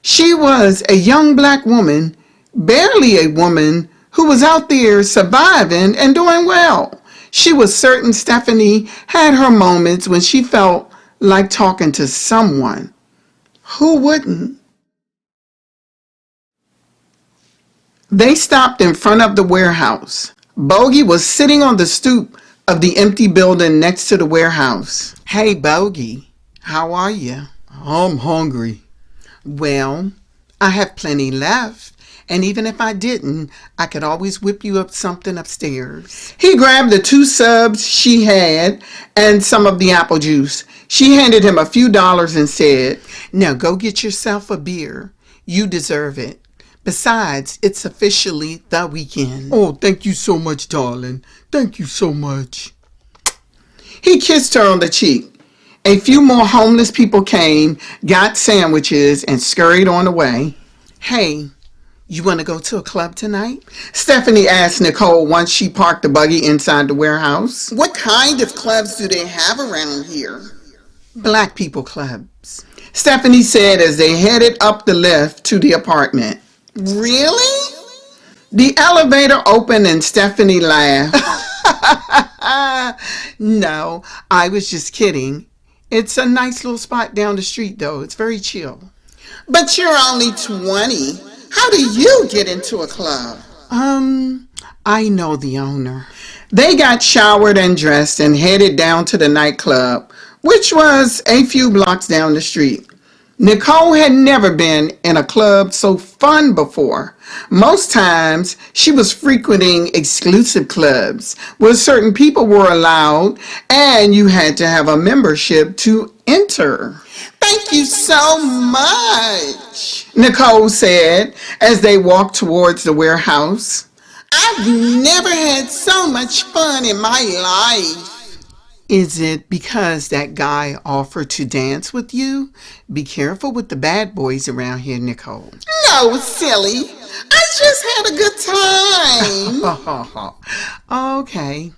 She was a young black woman, barely a woman, who was out there surviving and doing well. She was certain Stephanie had her moments when she felt like talking to someone. Who wouldn't? They stopped in front of the warehouse. Bogey was sitting on the stoop of the empty building next to the warehouse. Hey, Bogey, how are you? I'm hungry. Well, I have plenty left, and even if I didn't, I could always whip you up something upstairs. He grabbed the 2 subs she had and some of the apple juice. She handed him a few dollars and said, now go get yourself a beer. You deserve it. Besides, it's officially the weekend. Oh, thank you so much, darling. Thank you so much. He kissed her on the cheek. A few more homeless people came, got sandwiches, and scurried on away. Hey, you want to go to a club tonight? Stephanie asked Nicole once she parked the buggy inside the warehouse. What kind of clubs do they have around here? Black people clubs, Stephanie said as they headed up the lift to the apartment. Really? The elevator opened and Stephanie laughed. No, I was just kidding. It's a nice little spot down the street, though. It's very chill. But you're only 20. How do you get into a club? I know the owner. They got showered and dressed and headed down to the nightclub, which was a few blocks down the street. Nicole had never been in a club so fun before. Most times, she was frequenting exclusive clubs where certain people were allowed and you had to have a membership to enter. Thank you so much, Nicole said as they walked towards the warehouse. I've never had so much fun in my life. Is it because that guy offered to dance with you? Be careful with the bad boys around here, Nicole. No, silly. I just had a good time. Okay.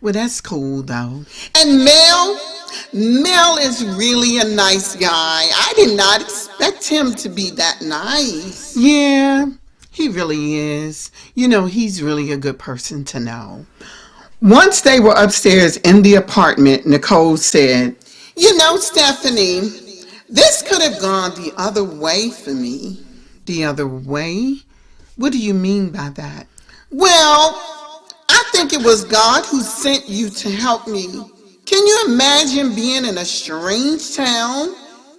Well, that's cool, though. And Mel is really a nice guy. I did not expect him to be that nice. Yeah, he really is. You know, he's really a good person to know. Once they were upstairs in the apartment, Nicole said, You know, Stephanie, this could have gone the other way for me. The other way? What do you mean by that? Well, I think it was God who sent you to help me. Can you imagine being in a strange town,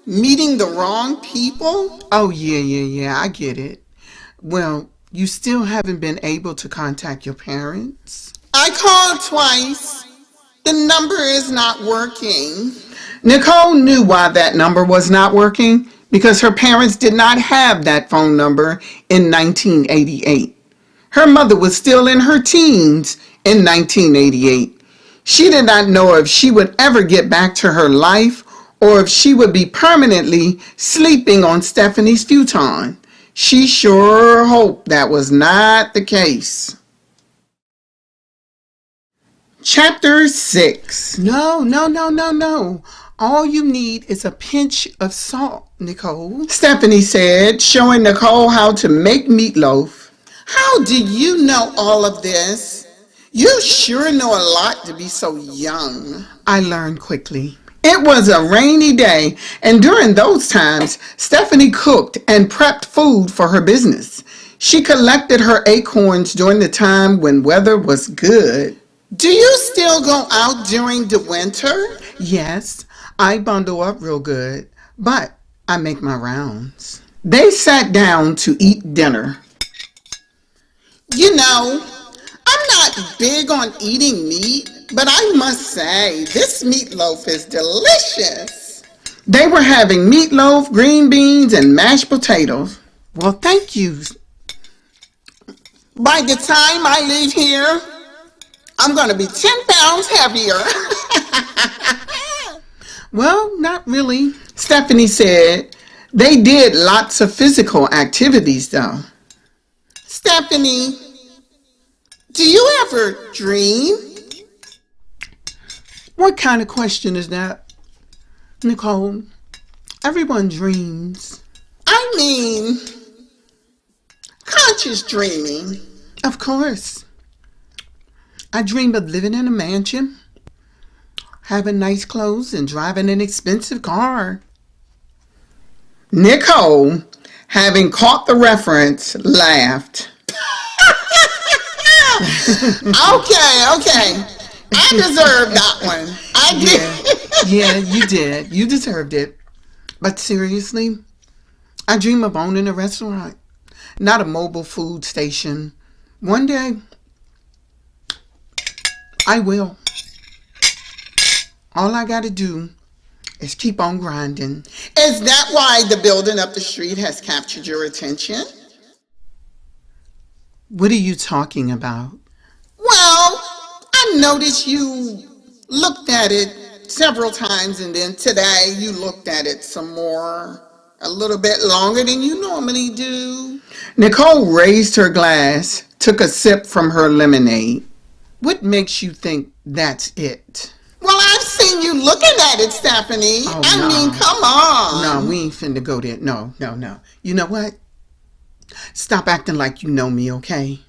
meeting the wrong people? Oh, yeah, I get it. Well, you still haven't been able to contact your parents? I called twice. The number is not working. Nicole knew why that number was not working because her parents did not have that phone number in 1988. Her mother was still in her teens in 1988. She did not know if she would ever get back to her life or if she would be permanently sleeping on Stephanie's futon. She sure hoped that was not the case. Chapter 6. No. All you need is a pinch of salt, Nicole, Stephanie said, showing Nicole how to make meatloaf. How do you know all of this? You sure know a lot to be so young. I learned quickly. It was a rainy day, and during those times, Stephanie cooked and prepped food for her business. She collected her acorns during the time when weather was good. Do you still go out during the winter? Yes, I bundle up real good, but I make my rounds. They sat down to eat dinner. You know, I'm not big on eating meat, but I must say, this meatloaf is delicious. They were having meatloaf, green beans, and mashed potatoes. Well, thank you. By the time I leave here, I'm going to be 10 pounds heavier. Well, not really, Stephanie said. They did lots of physical activities, though. Stephanie, do you ever dream? What kind of question is that, Nicole? Everyone dreams. I mean, conscious dreaming. Of course. I dream of living in a mansion, having nice clothes, and driving an expensive car. Nicole, having caught the reference, laughed. Okay. I deserved that one. I did. Yeah, you did. You deserved it. But seriously, I dream of owning a restaurant, not a mobile food station. One day, I will. All I got to do is keep on grinding. Is that why the building up the street has captured your attention? What are you talking about? Well, I noticed you looked at it several times, and then today you looked at it some more, a little bit longer than you normally do. Nicole raised her glass, took a sip from her lemonade. What makes you think that's it? Well, I've seen you looking at it, Stephanie. I mean, come on. No, we ain't finna go there. No. You know what? Stop acting like you know me, okay?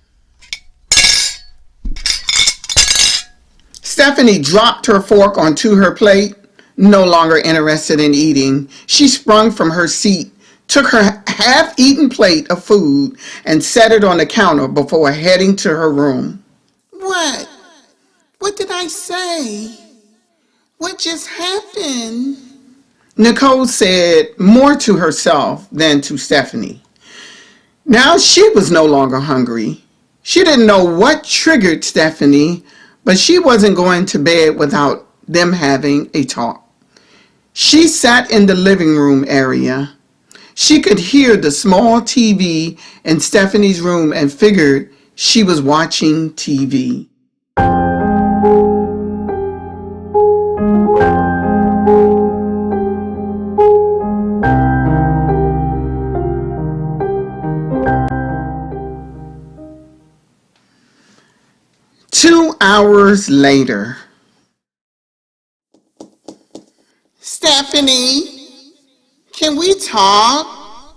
Stephanie dropped her fork onto her plate, no longer interested in eating. She sprung from her seat, took her half-eaten plate of food, and set it on the counter before heading to her room. What? What did I say? What just happened? Nicole said more to herself than to Stephanie. Now she was no longer hungry. She didn't know what triggered Stephanie, but she wasn't going to bed without them having a talk. She sat in the living room area. She could hear the small TV in Stephanie's room and figured she was watching TV. Two hours later. Stephanie, can we talk?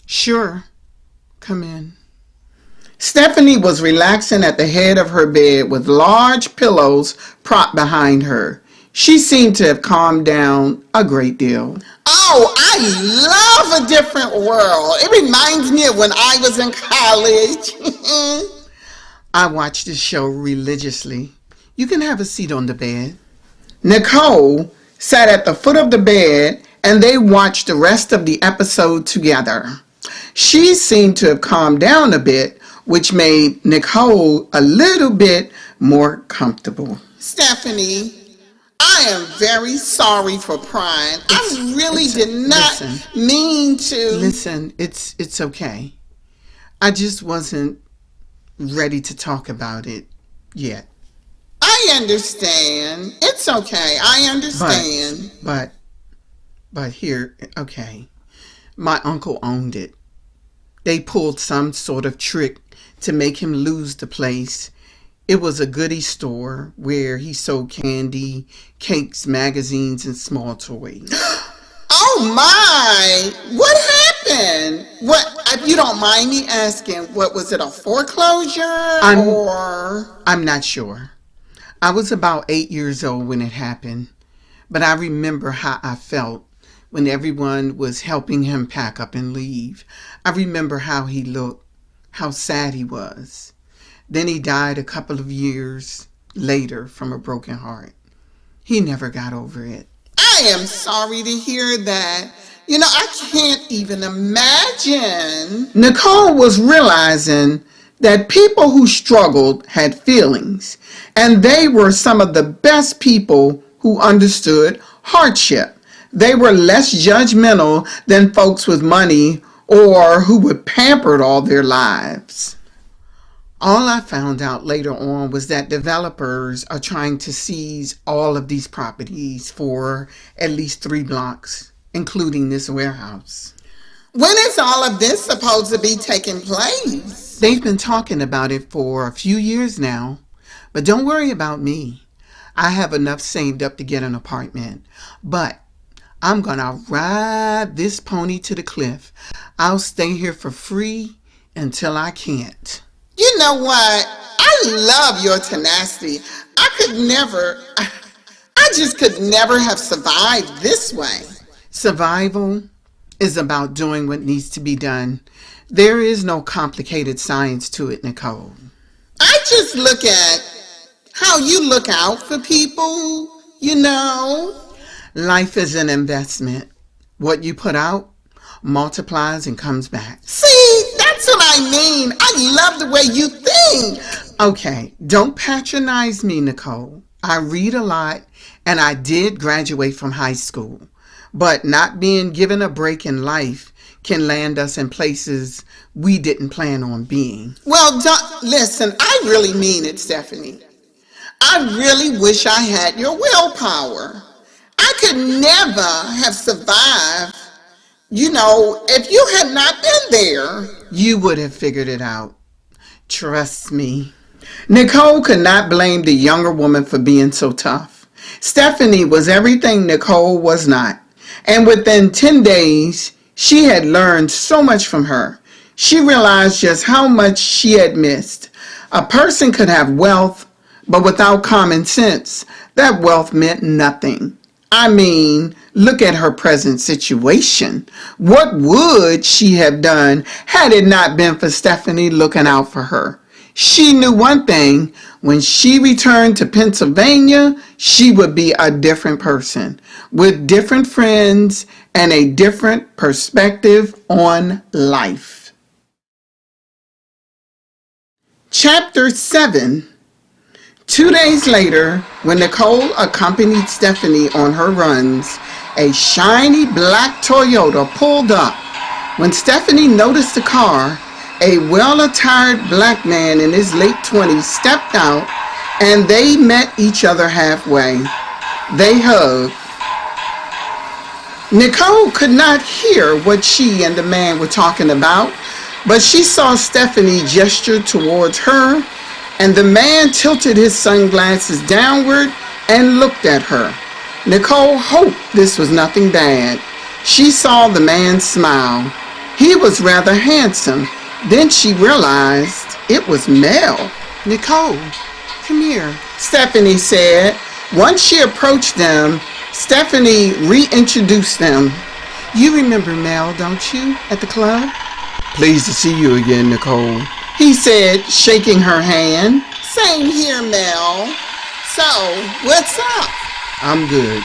Sure, come in. Stephanie was relaxing at the head of her bed with large pillows propped behind her. She seemed to have calmed down a great deal. Oh, I love A Different World. It reminds me of when I was in college. I watch this show religiously. You can have a seat on the bed. Nicole sat at the foot of the bed and they watched the rest of the episode together. She seemed to have calmed down a bit, which made Nicole a little bit more comfortable. Stephanie, I am very sorry for prying. I really did not mean to. Listen, it's okay. I just wasn't ready to talk about it yet. I understand. It's okay. I understand. But here, okay. My uncle owned it. They pulled some sort of trick to make him lose the place. It was a goodie store where he sold candy, cakes, magazines, and small toys. Oh my! What happened? What, if you don't mind me asking, what was it, a foreclosure I'm not sure. I was about 8 years old when it happened, but I remember how I felt when everyone was helping him pack up and leave. I remember how he looked, how sad he was. Then he died a couple of years later from a broken heart. He never got over it. I am sorry to hear that. You know, I can't even imagine. Nicole was realizing that people who struggled had feelings, and they were some of the best people who understood hardship. They were less judgmental than folks with money or who were pampered all their lives. All I found out later on was that developers are trying to seize all of these properties for at least 3 blocks, including this warehouse. When is all of this supposed to be taking place? They've been talking about it for a few years now, but don't worry about me. I have enough saved up to get an apartment, but I'm gonna ride this pony to the cliff. I'll stay here for free until I can't. You know what? I love your tenacity. I just could never have survived this way. Survival is about doing what needs to be done. There is no complicated science to it, Nicole. I just look at how you look out for people, you know. Life is an investment. What you put out multiplies and comes back. See, that's what I mean. I love the way you think. Okay, don't patronize me, Nicole. I read a lot and I did graduate from high school, but not being given a break in life can land us in places we didn't plan on being. Well, listen, I really mean it, Stephanie. I really wish I had your willpower. I could never have survived. You know, if you had not been there, you would have figured it out. Trust me. Nicole could not blame the younger woman for being so tough. Stephanie was everything Nicole was not. And within 10 days, she had learned so much from her. She realized just how much she had missed. A person could have wealth, But without common sense, that wealth meant nothing. I mean, look at her present situation. What would she have done had it not been for Stephanie looking out for her? She knew one thing: when she returned to Pennsylvania, she would be a different person, with different friends and a different perspective on life. Chapter 7. 2 days later, when Nicole accompanied Stephanie on her runs, a shiny black Toyota pulled up. When Stephanie noticed the car, a well-attired black man in his late 20s stepped out, and they met each other halfway. They hugged. Nicole could not hear what she and the man were talking about, but she saw Stephanie gesture towards her, and the man tilted his sunglasses downward and looked at her. Nicole hoped this was nothing bad. She saw the man smile. He was rather handsome. Then she realized it was Mel. "Nicole, come here," Stephanie said. Once she approached them, Stephanie reintroduced them. "You remember Mel, don't you, at the club?" Pleased to see you again, Nicole. He said, shaking her hand. "Same here, Mel. So, what's up?" I'm good.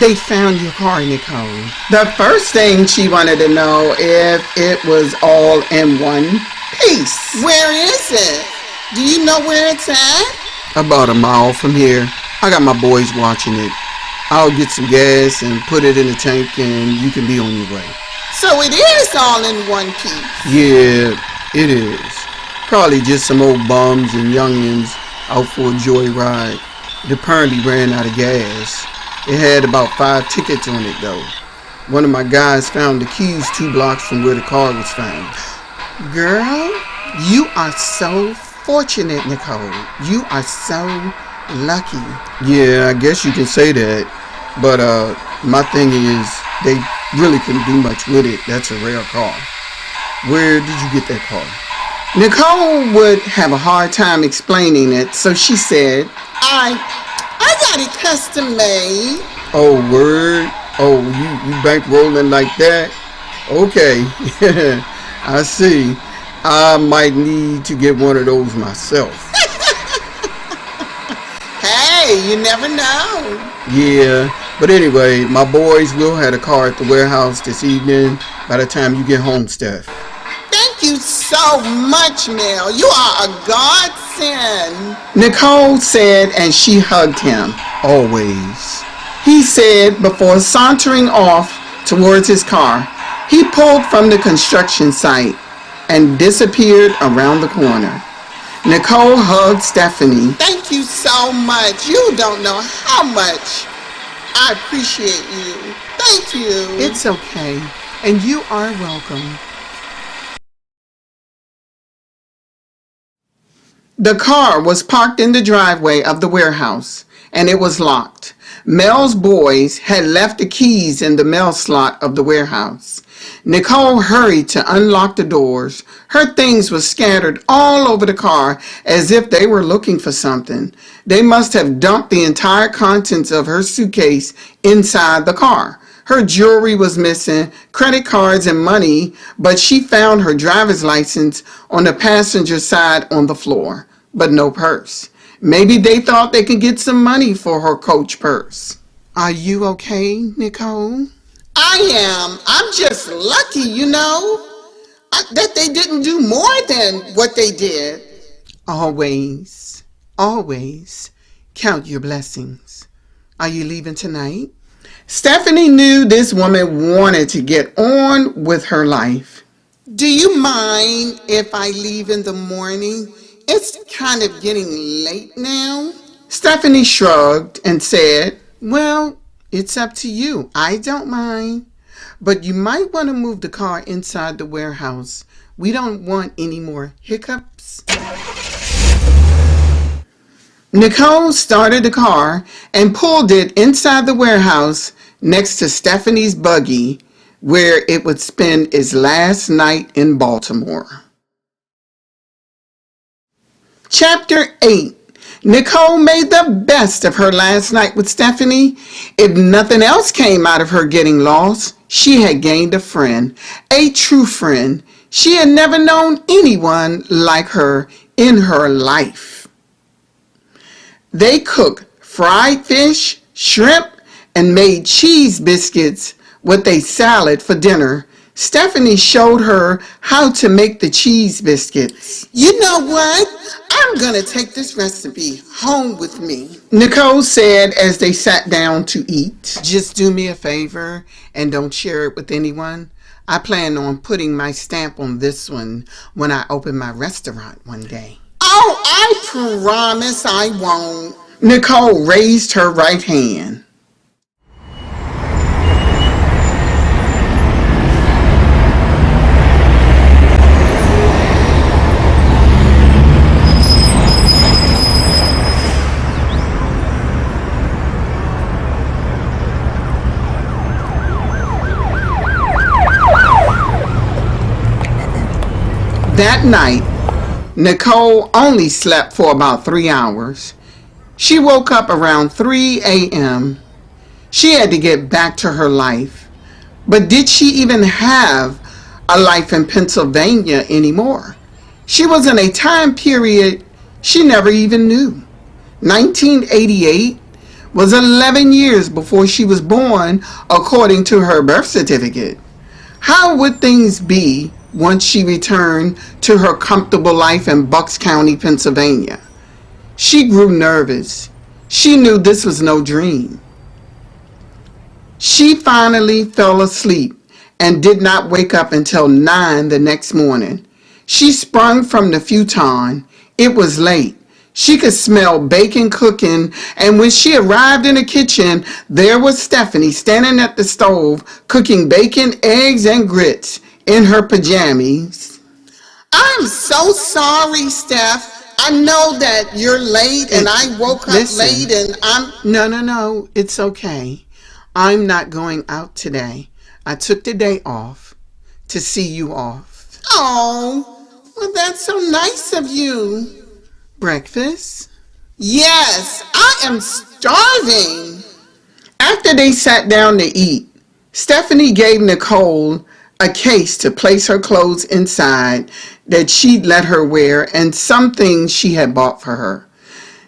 "They found your car, Nicole." The first thing she wanted to know if it was all in one piece. "Where is it? Do you know where it's at?" About a mile from here. I got my boys watching it. I'll get some gas and put it in the tank and you can be on your way. "So it is all in one piece." Yeah, it is. Probably just some old bums and youngins out for a joyride. It apparently ran out of gas. It had about 5 tickets on it though. One of my guys found the keys 2 blocks from where the car was found. Girl, you are so fortunate, Nicole. You are so lucky. Yeah, I guess you can say that. But my thing is, they really couldn't do much with it. That's a rare car. Where did you get that car? Nicole would have a hard time explaining it, so she said, I got it custom made." Oh, word? Oh, you bankrolling like that? Okay. I see. I might need to get one of those myself. Hey, you never know. Yeah, but anyway, my boys will have a car at the warehouse this evening by the time you get home, Steph. Thank you so much, Mel. You are a godsend, Nicole said, and she hugged him. Always. He said before sauntering off towards his car. He pulled from the construction site and disappeared around the corner. Nicole hugged Stephanie. "Thank you so much. You don't know how much I appreciate you. Thank you." "It's okay, and you are welcome." The car was parked in the driveway of the warehouse, and it was locked. Mel's boys had left the keys in the mail slot of the warehouse. Nicole hurried to unlock the doors. Her things were scattered all over the car as if they were looking for something. They must have dumped the entire contents of her suitcase inside the car. Her jewelry was missing, credit cards and money, but she found her driver's license on the passenger side on the floor, but no purse. Maybe they thought they could get some money for her Coach purse. "Are you okay, Nicole?" "I am. I'm just lucky, that they didn't do more than what they did." Always, always count your blessings. "Are you leaving tonight?" Stephanie knew this woman wanted to get on with her life. "Do you mind if I leave in the morning? It's kind of getting late now." Stephanie shrugged and said, "Well, it's up to you. I don't mind. But you might want to move the car inside the warehouse. We don't want any more hiccups." Nicole started the car and pulled it inside the warehouse next to Stephanie's buggy, where it would spend its last night in Baltimore. Chapter 8. Nicole made the best of her last night with Stephanie. If nothing else came out of her getting lost, she had gained a friend, a true friend. She had never known anyone like her in her life. They cooked fried fish, shrimp, and made cheese biscuits with a salad for dinner. Stephanie showed her how to make the cheese biscuits. You know what? I'm going to take this recipe home with me, Nicole said as they sat down to eat. Just do me a favor and don't share it with anyone. I plan on putting my stamp on this one when I open my restaurant one day. Oh, I promise I won't. Nicole raised her right hand. That night, Nicole only slept for about 3 hours. She woke up around 3 a.m. She had to get back to her life. But did she even have a life in Pennsylvania anymore? She was in a time period she never even knew. 1988 was 11 years before she was born, according to her birth certificate. How would things be once she returned to her comfortable life in Bucks County, Pennsylvania? She grew nervous. She knew this was no dream. She finally fell asleep and did not wake up until 9 the next morning. She sprung from the futon. It was late. She could smell bacon cooking, and when she arrived in the kitchen, there was Stephanie standing at the stove cooking bacon, eggs, and grits in her pajamas. I'm so sorry, Steph. I know that you're late and I woke up late and I'm... No, it's okay. I'm not going out today. I took the day off to see you off. Oh, well, that's so nice of you. Breakfast? Yes, I am starving. After they sat down to eat, Stephanie gave Nicole a case to place her clothes inside that she'd let her wear and some things she had bought for her.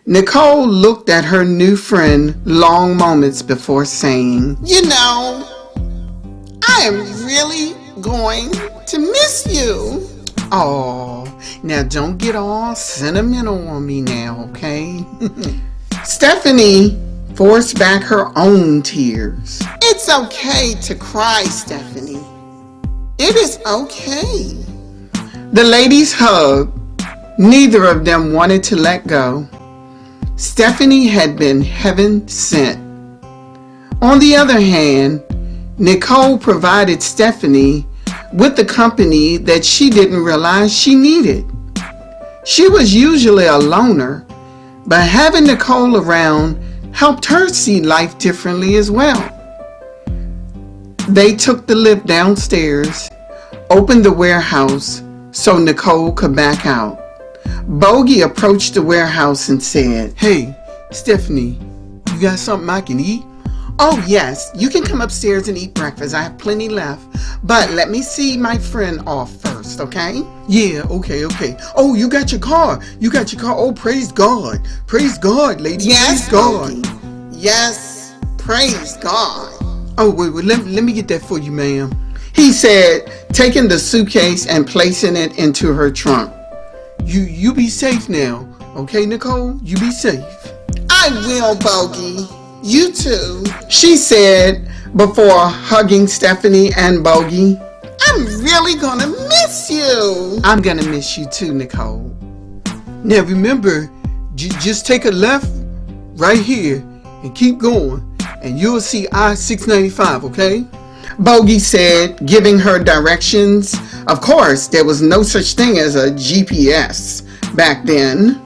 Nicole looked at her new friend long moments before saying, You know, I am really going to miss you. Oh, now don't get all sentimental on me now, okay? Stephanie forced back her own tears. It's okay to cry, Stephanie. It is okay. The ladies hugged. Neither of them wanted to let go. Stephanie had been heaven sent. On the other hand, Nicole provided Stephanie with the company that she didn't realize she needed. She was usually a loner, but having Nicole around helped her see life differently as well. They took the lift downstairs, opened the warehouse so Nicole could back out. Bogey approached the warehouse and said, Hey, Stephanie, you got something I can eat? Oh, yes, you can come upstairs and eat breakfast. I have plenty left. But let me see my friend off first, okay? Yeah, okay. Oh, you got your car. Oh, praise God. Praise God, lady. Yes, praise God. Bogey. Yes, praise God. Oh, wait, let me get that for you, ma'am. He said, taking the suitcase and placing it into her trunk. You be safe now, okay, Nicole? You be safe. I will, Bogey. You too, she said before hugging Stephanie and Bogey. I'm really gonna miss you. I'm gonna miss you too, Nicole. Now remember, just take a left right here and keep going, and you'll see I-695, okay? Bogey said, giving her directions. Of course, there was no such thing as a GPS back then.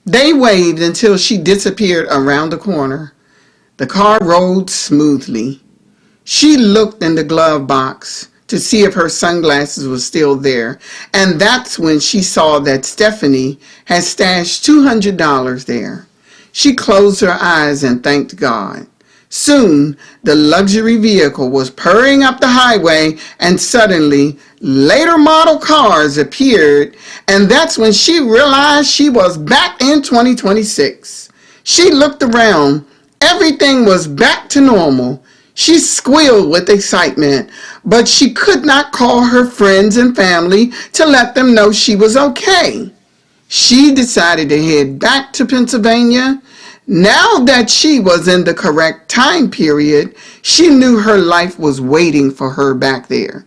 They waved until she disappeared around the corner. The car rolled smoothly. She looked in the glove box to see if her sunglasses were still there, and that's when she saw that Stephanie had stashed $200 there. She closed her eyes and thanked God. Soon, the luxury vehicle was purring up the highway, and suddenly, later model cars appeared, and that's when she realized she was back in 2026. She looked around. Everything was back to normal. She squealed with excitement, but she could not call her friends and family to let them know she was okay. She decided to head back to Pennsylvania. Now that she was in the correct time period, she knew her life was waiting for her back there.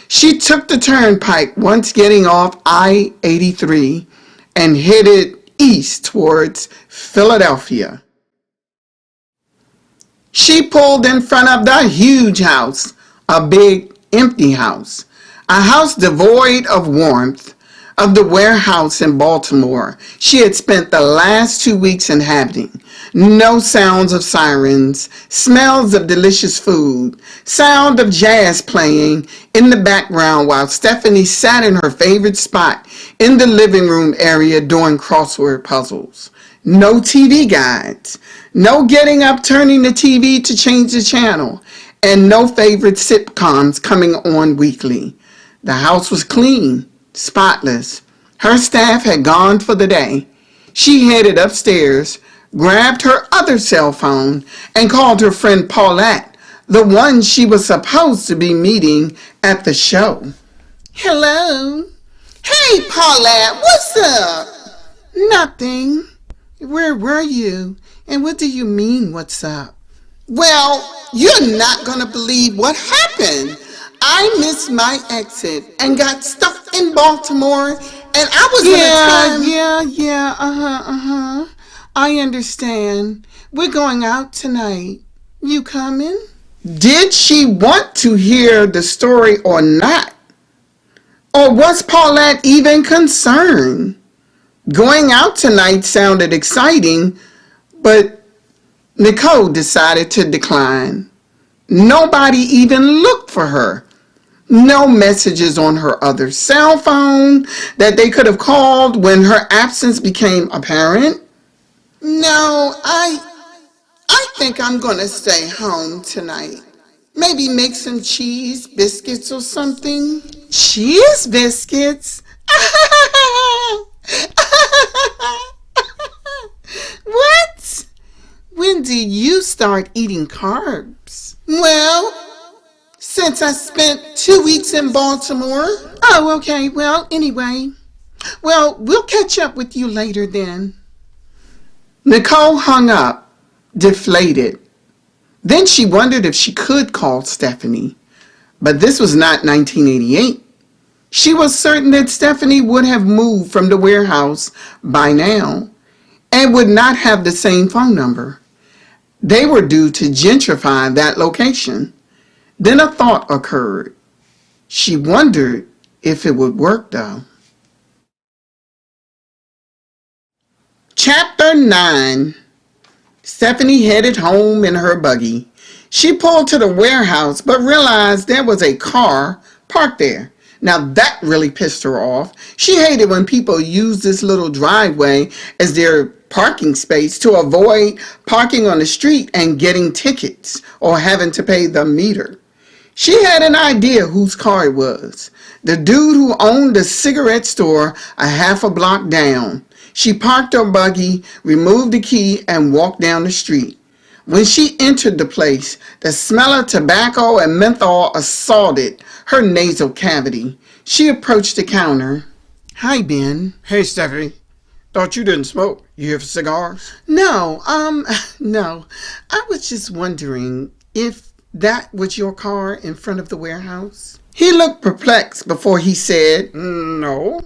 She took the turnpike once getting off I-83 and headed east towards Philadelphia. She pulled in front of the huge house, a big empty house, a house devoid of warmth, of the warehouse in Baltimore she had spent the last 2 weeks inhabiting. No sounds of sirens, smells of delicious food, sound of jazz playing in the background while Stephanie sat in her favorite spot in the living room area doing crossword puzzles. No TV guides, no getting up turning the TV to change the channel, and no favorite sitcoms coming on weekly. The house was clean, spotless. Her staff had gone for the day. She headed upstairs, grabbed her other cell phone, and called her friend Paulette, the one she was supposed to be meeting at the show. Hello? Hey, Paulette, what's up? Nothing. Where were you? And what do you mean, what's up? Well, you're not going to believe what happened. I missed my exit and got stuck in Baltimore, and I was I understand. We're going out tonight. You coming? Did she want to hear the story or not? Or was Paulette even concerned? Going out tonight sounded exciting, but Nicole decided to decline. Nobody even looked for her. No messages on her other cell phone that they could have called when her absence became apparent. No, I think I'm going to stay home tonight. Maybe make some cheese biscuits or something. Cheese biscuits? What? When do you start eating carbs? Well, since I spent 2 weeks in Baltimore. Oh, okay. Well, anyway. Well, we'll catch up with you later then. Nicole hung up, deflated. Then she wondered if she could call Stephanie. But this was not 1988. She was certain that Stephanie would have moved from the warehouse by now and would not have the same phone number. They were due to gentrify that location. Then a thought occurred. She wondered if it would work though. Chapter 9. Stephanie headed home in her buggy. She pulled to the warehouse but realized there was a car parked there. Now that really pissed her off. She hated when people use this little driveway as their parking space to avoid parking on the street and getting tickets or having to pay the meter. She had an idea whose car it was. The dude who owned the cigarette store a half a block down. She parked her buggy, removed the key, and walked down the street. When she entered the place, the smell of tobacco and menthol assaulted her nasal cavity. She approached the counter. Hi, Ben. Hey, Stephanie. Thought you didn't smoke. You here for cigars? No. I was just wondering if that was your car in front of the warehouse. He looked perplexed before he said, No.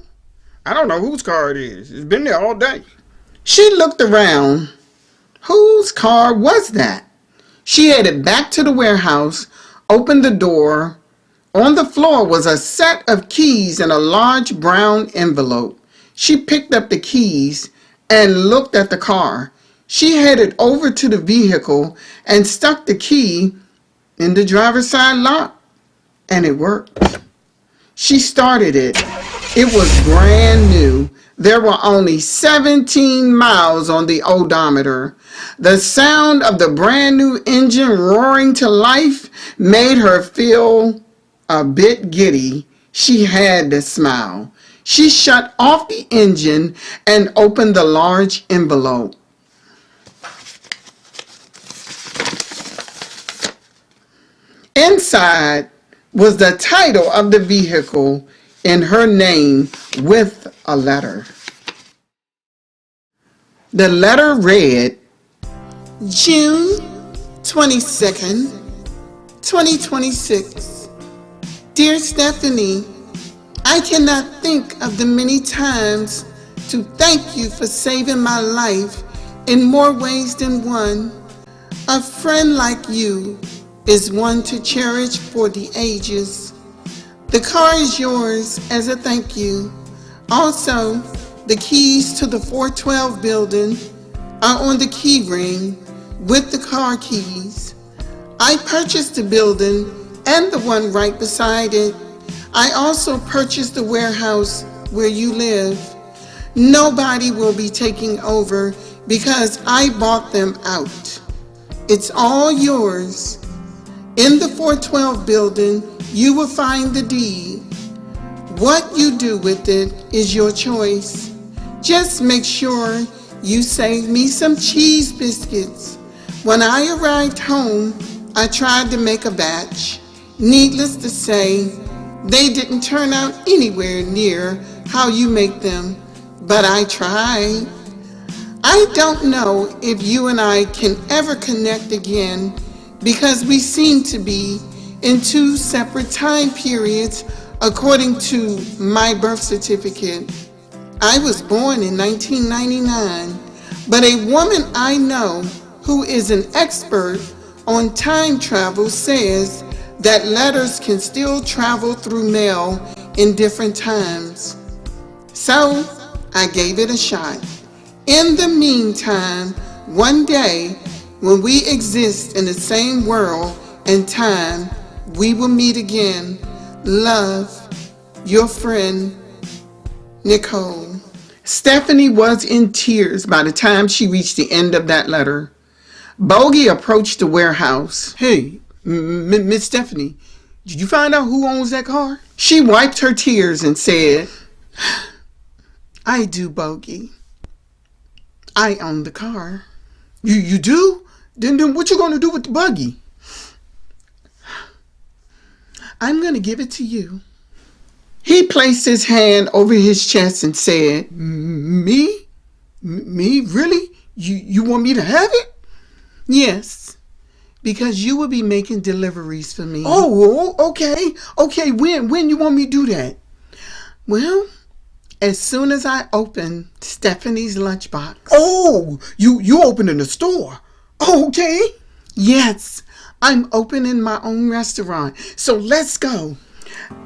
I don't know whose car it is. It's been there all day. She looked around. Whose car was that? She headed back to the warehouse, opened the door. On the floor was a set of keys in a large brown envelope. She picked up the keys and looked at the car. She headed over to the vehicle and stuck the key in the driver's side lock, and it worked. She started it. It was brand new. There were only 17 miles on the odometer. The sound of the brand new engine roaring to life made her feel a bit giddy. She had to smile. She shut off the engine and opened the large envelope. Inside was the title of the vehicle in her name with a letter. The letter read, June 22nd, 2026. Dear Stephanie, I cannot think of the many times to thank you for saving my life in more ways than one. A friend like you is one to cherish for the ages. The car is yours as a thank you. Also, the keys to the 412 building are on the key ring with the car keys. I purchased the building and the one right beside it. I also purchased the warehouse where you live. Nobody will be taking over because I bought them out. It's all yours. In the 412 building, you will find the deed. What you do with it is your choice. Just make sure you save me some cheese biscuits. When I arrived home, I tried to make a batch. Needless to say, they didn't turn out anywhere near how you make them, but I tried. I don't know if you and I can ever connect again because we seem to be in two separate time periods according to my birth certificate. I was born in 1999, but a woman I know who is an expert on time travel says that letters can still travel through mail in different times. So I gave it a shot. In the meantime, one day, when we exist in the same world and time, we will meet again. Love, your friend, Nicole. Stephanie was in tears by the time she reached the end of that letter. Bogey approached the warehouse. Hey, Miss Stephanie, did you find out who owns that car? She wiped her tears and said, I do, Bogey. I own the car. You do? Then what you going to do with the buggy? I'm going to give it to you. He placed his hand over his chest and said, Me? Me? Really? You want me to have it? Yes, because you will be making deliveries for me. Oh, okay. Okay, when you want me to do that? Well, as soon as I open Stephanie's lunchbox. Oh, you opening the store? Okay. Yes, I'm opening my own restaurant. So let's go.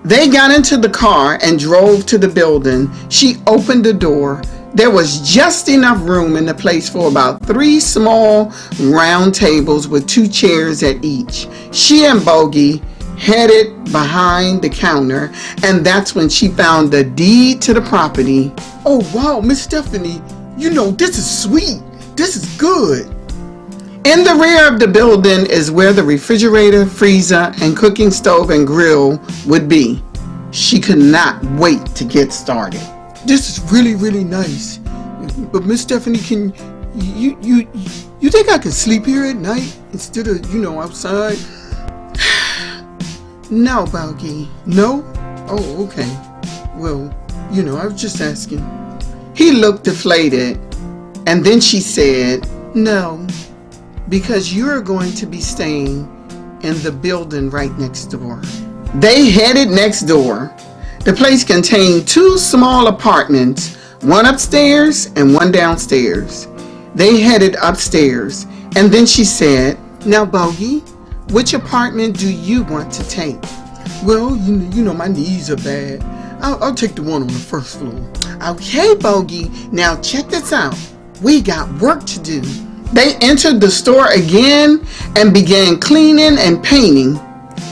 They got into the car and drove to the building. She opened the door. There was just enough room in the place for about 3 small round tables with 2 chairs at each. She and Bogey headed behind the counter, and that's when she found the deed to the property. Oh wow, Miss Stephanie, this is sweet. This is good. In the rear of the building is where the refrigerator, freezer, and cooking stove and grill would be. She could not wait to get started. This is really, really nice. But Miss Stephanie, can you think I could sleep here at night instead of, outside? No, Bogey. No? Oh, okay. Well, I was just asking. He looked deflated, and then she said, no, because you're going to be staying in the building right next door. They headed next door. The place contained 2 small apartments, one upstairs and one downstairs. They headed upstairs, and then she said, now, Bogey, which apartment do you want to take? Well, my knees are bad. I'll take the one on the first floor. Okay, Bogey, now check this out. We got work to do. They entered the store again and began cleaning and painting.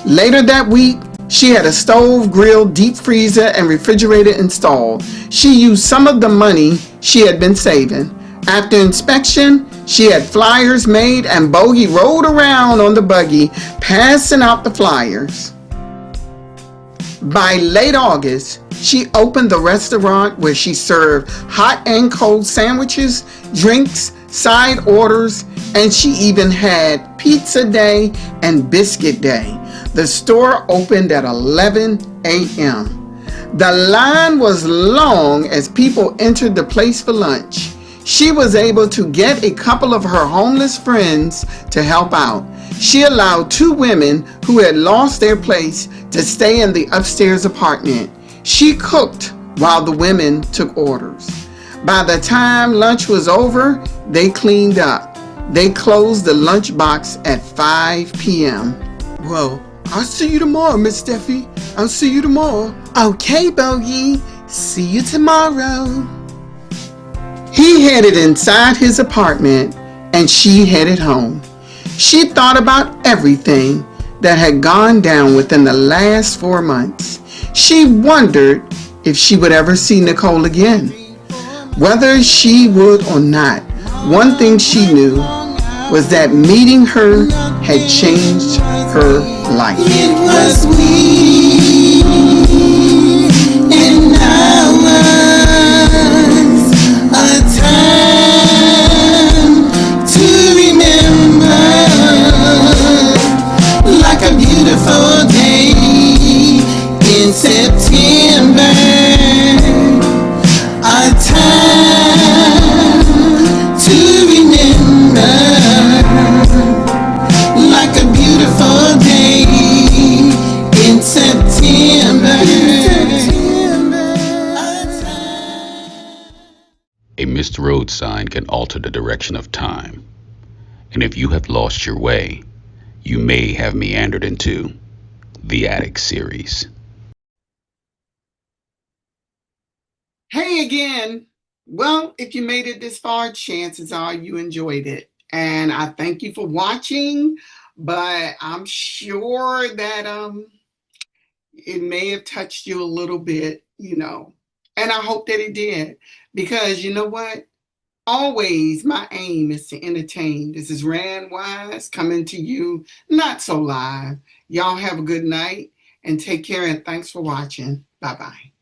Later that week, she had a stove, grill, deep freezer, and refrigerator installed. She used some of the money she had been saving. After inspection, she had flyers made and Bogey rode around on the buggy passing out the flyers. By late August, she opened the restaurant where she served hot and cold sandwiches, drinks, side orders, and she even had pizza day and biscuit day. The store opened at 11 a.m. The line was long as people entered the place for lunch. She was able to get a couple of her homeless friends to help out. She allowed 2 women who had lost their place to stay in the upstairs apartment. She cooked while the women took orders. By the time lunch was over, they cleaned up. They closed the lunchbox at 5 p.m. Well, I'll see you tomorrow, Miss Steffi. I'll see you tomorrow. Okay, Bogey. See you tomorrow. He headed inside his apartment and she headed home. She thought about everything that had gone down within the last 4 months. She wondered if she would ever see Nicole again. Whether she would or not, one thing she knew was that meeting her had changed her life. It was we and ours, a time to remember, like a beautiful day in September, a time to remember, like a beautiful day in September. A missed road sign can alter the direction of time. And if you have lost your way, you may have meandered into the Attic series. Hey again. Well, if you made it this far, chances are you enjoyed it. And I thank you for watching, but I'm sure that it may have touched you a little bit, And I hope that it did. Because you know what? Always my aim is to entertain. This is Rand Wise coming to you not so live. Y'all have a good night and take care and thanks for watching. Bye-bye.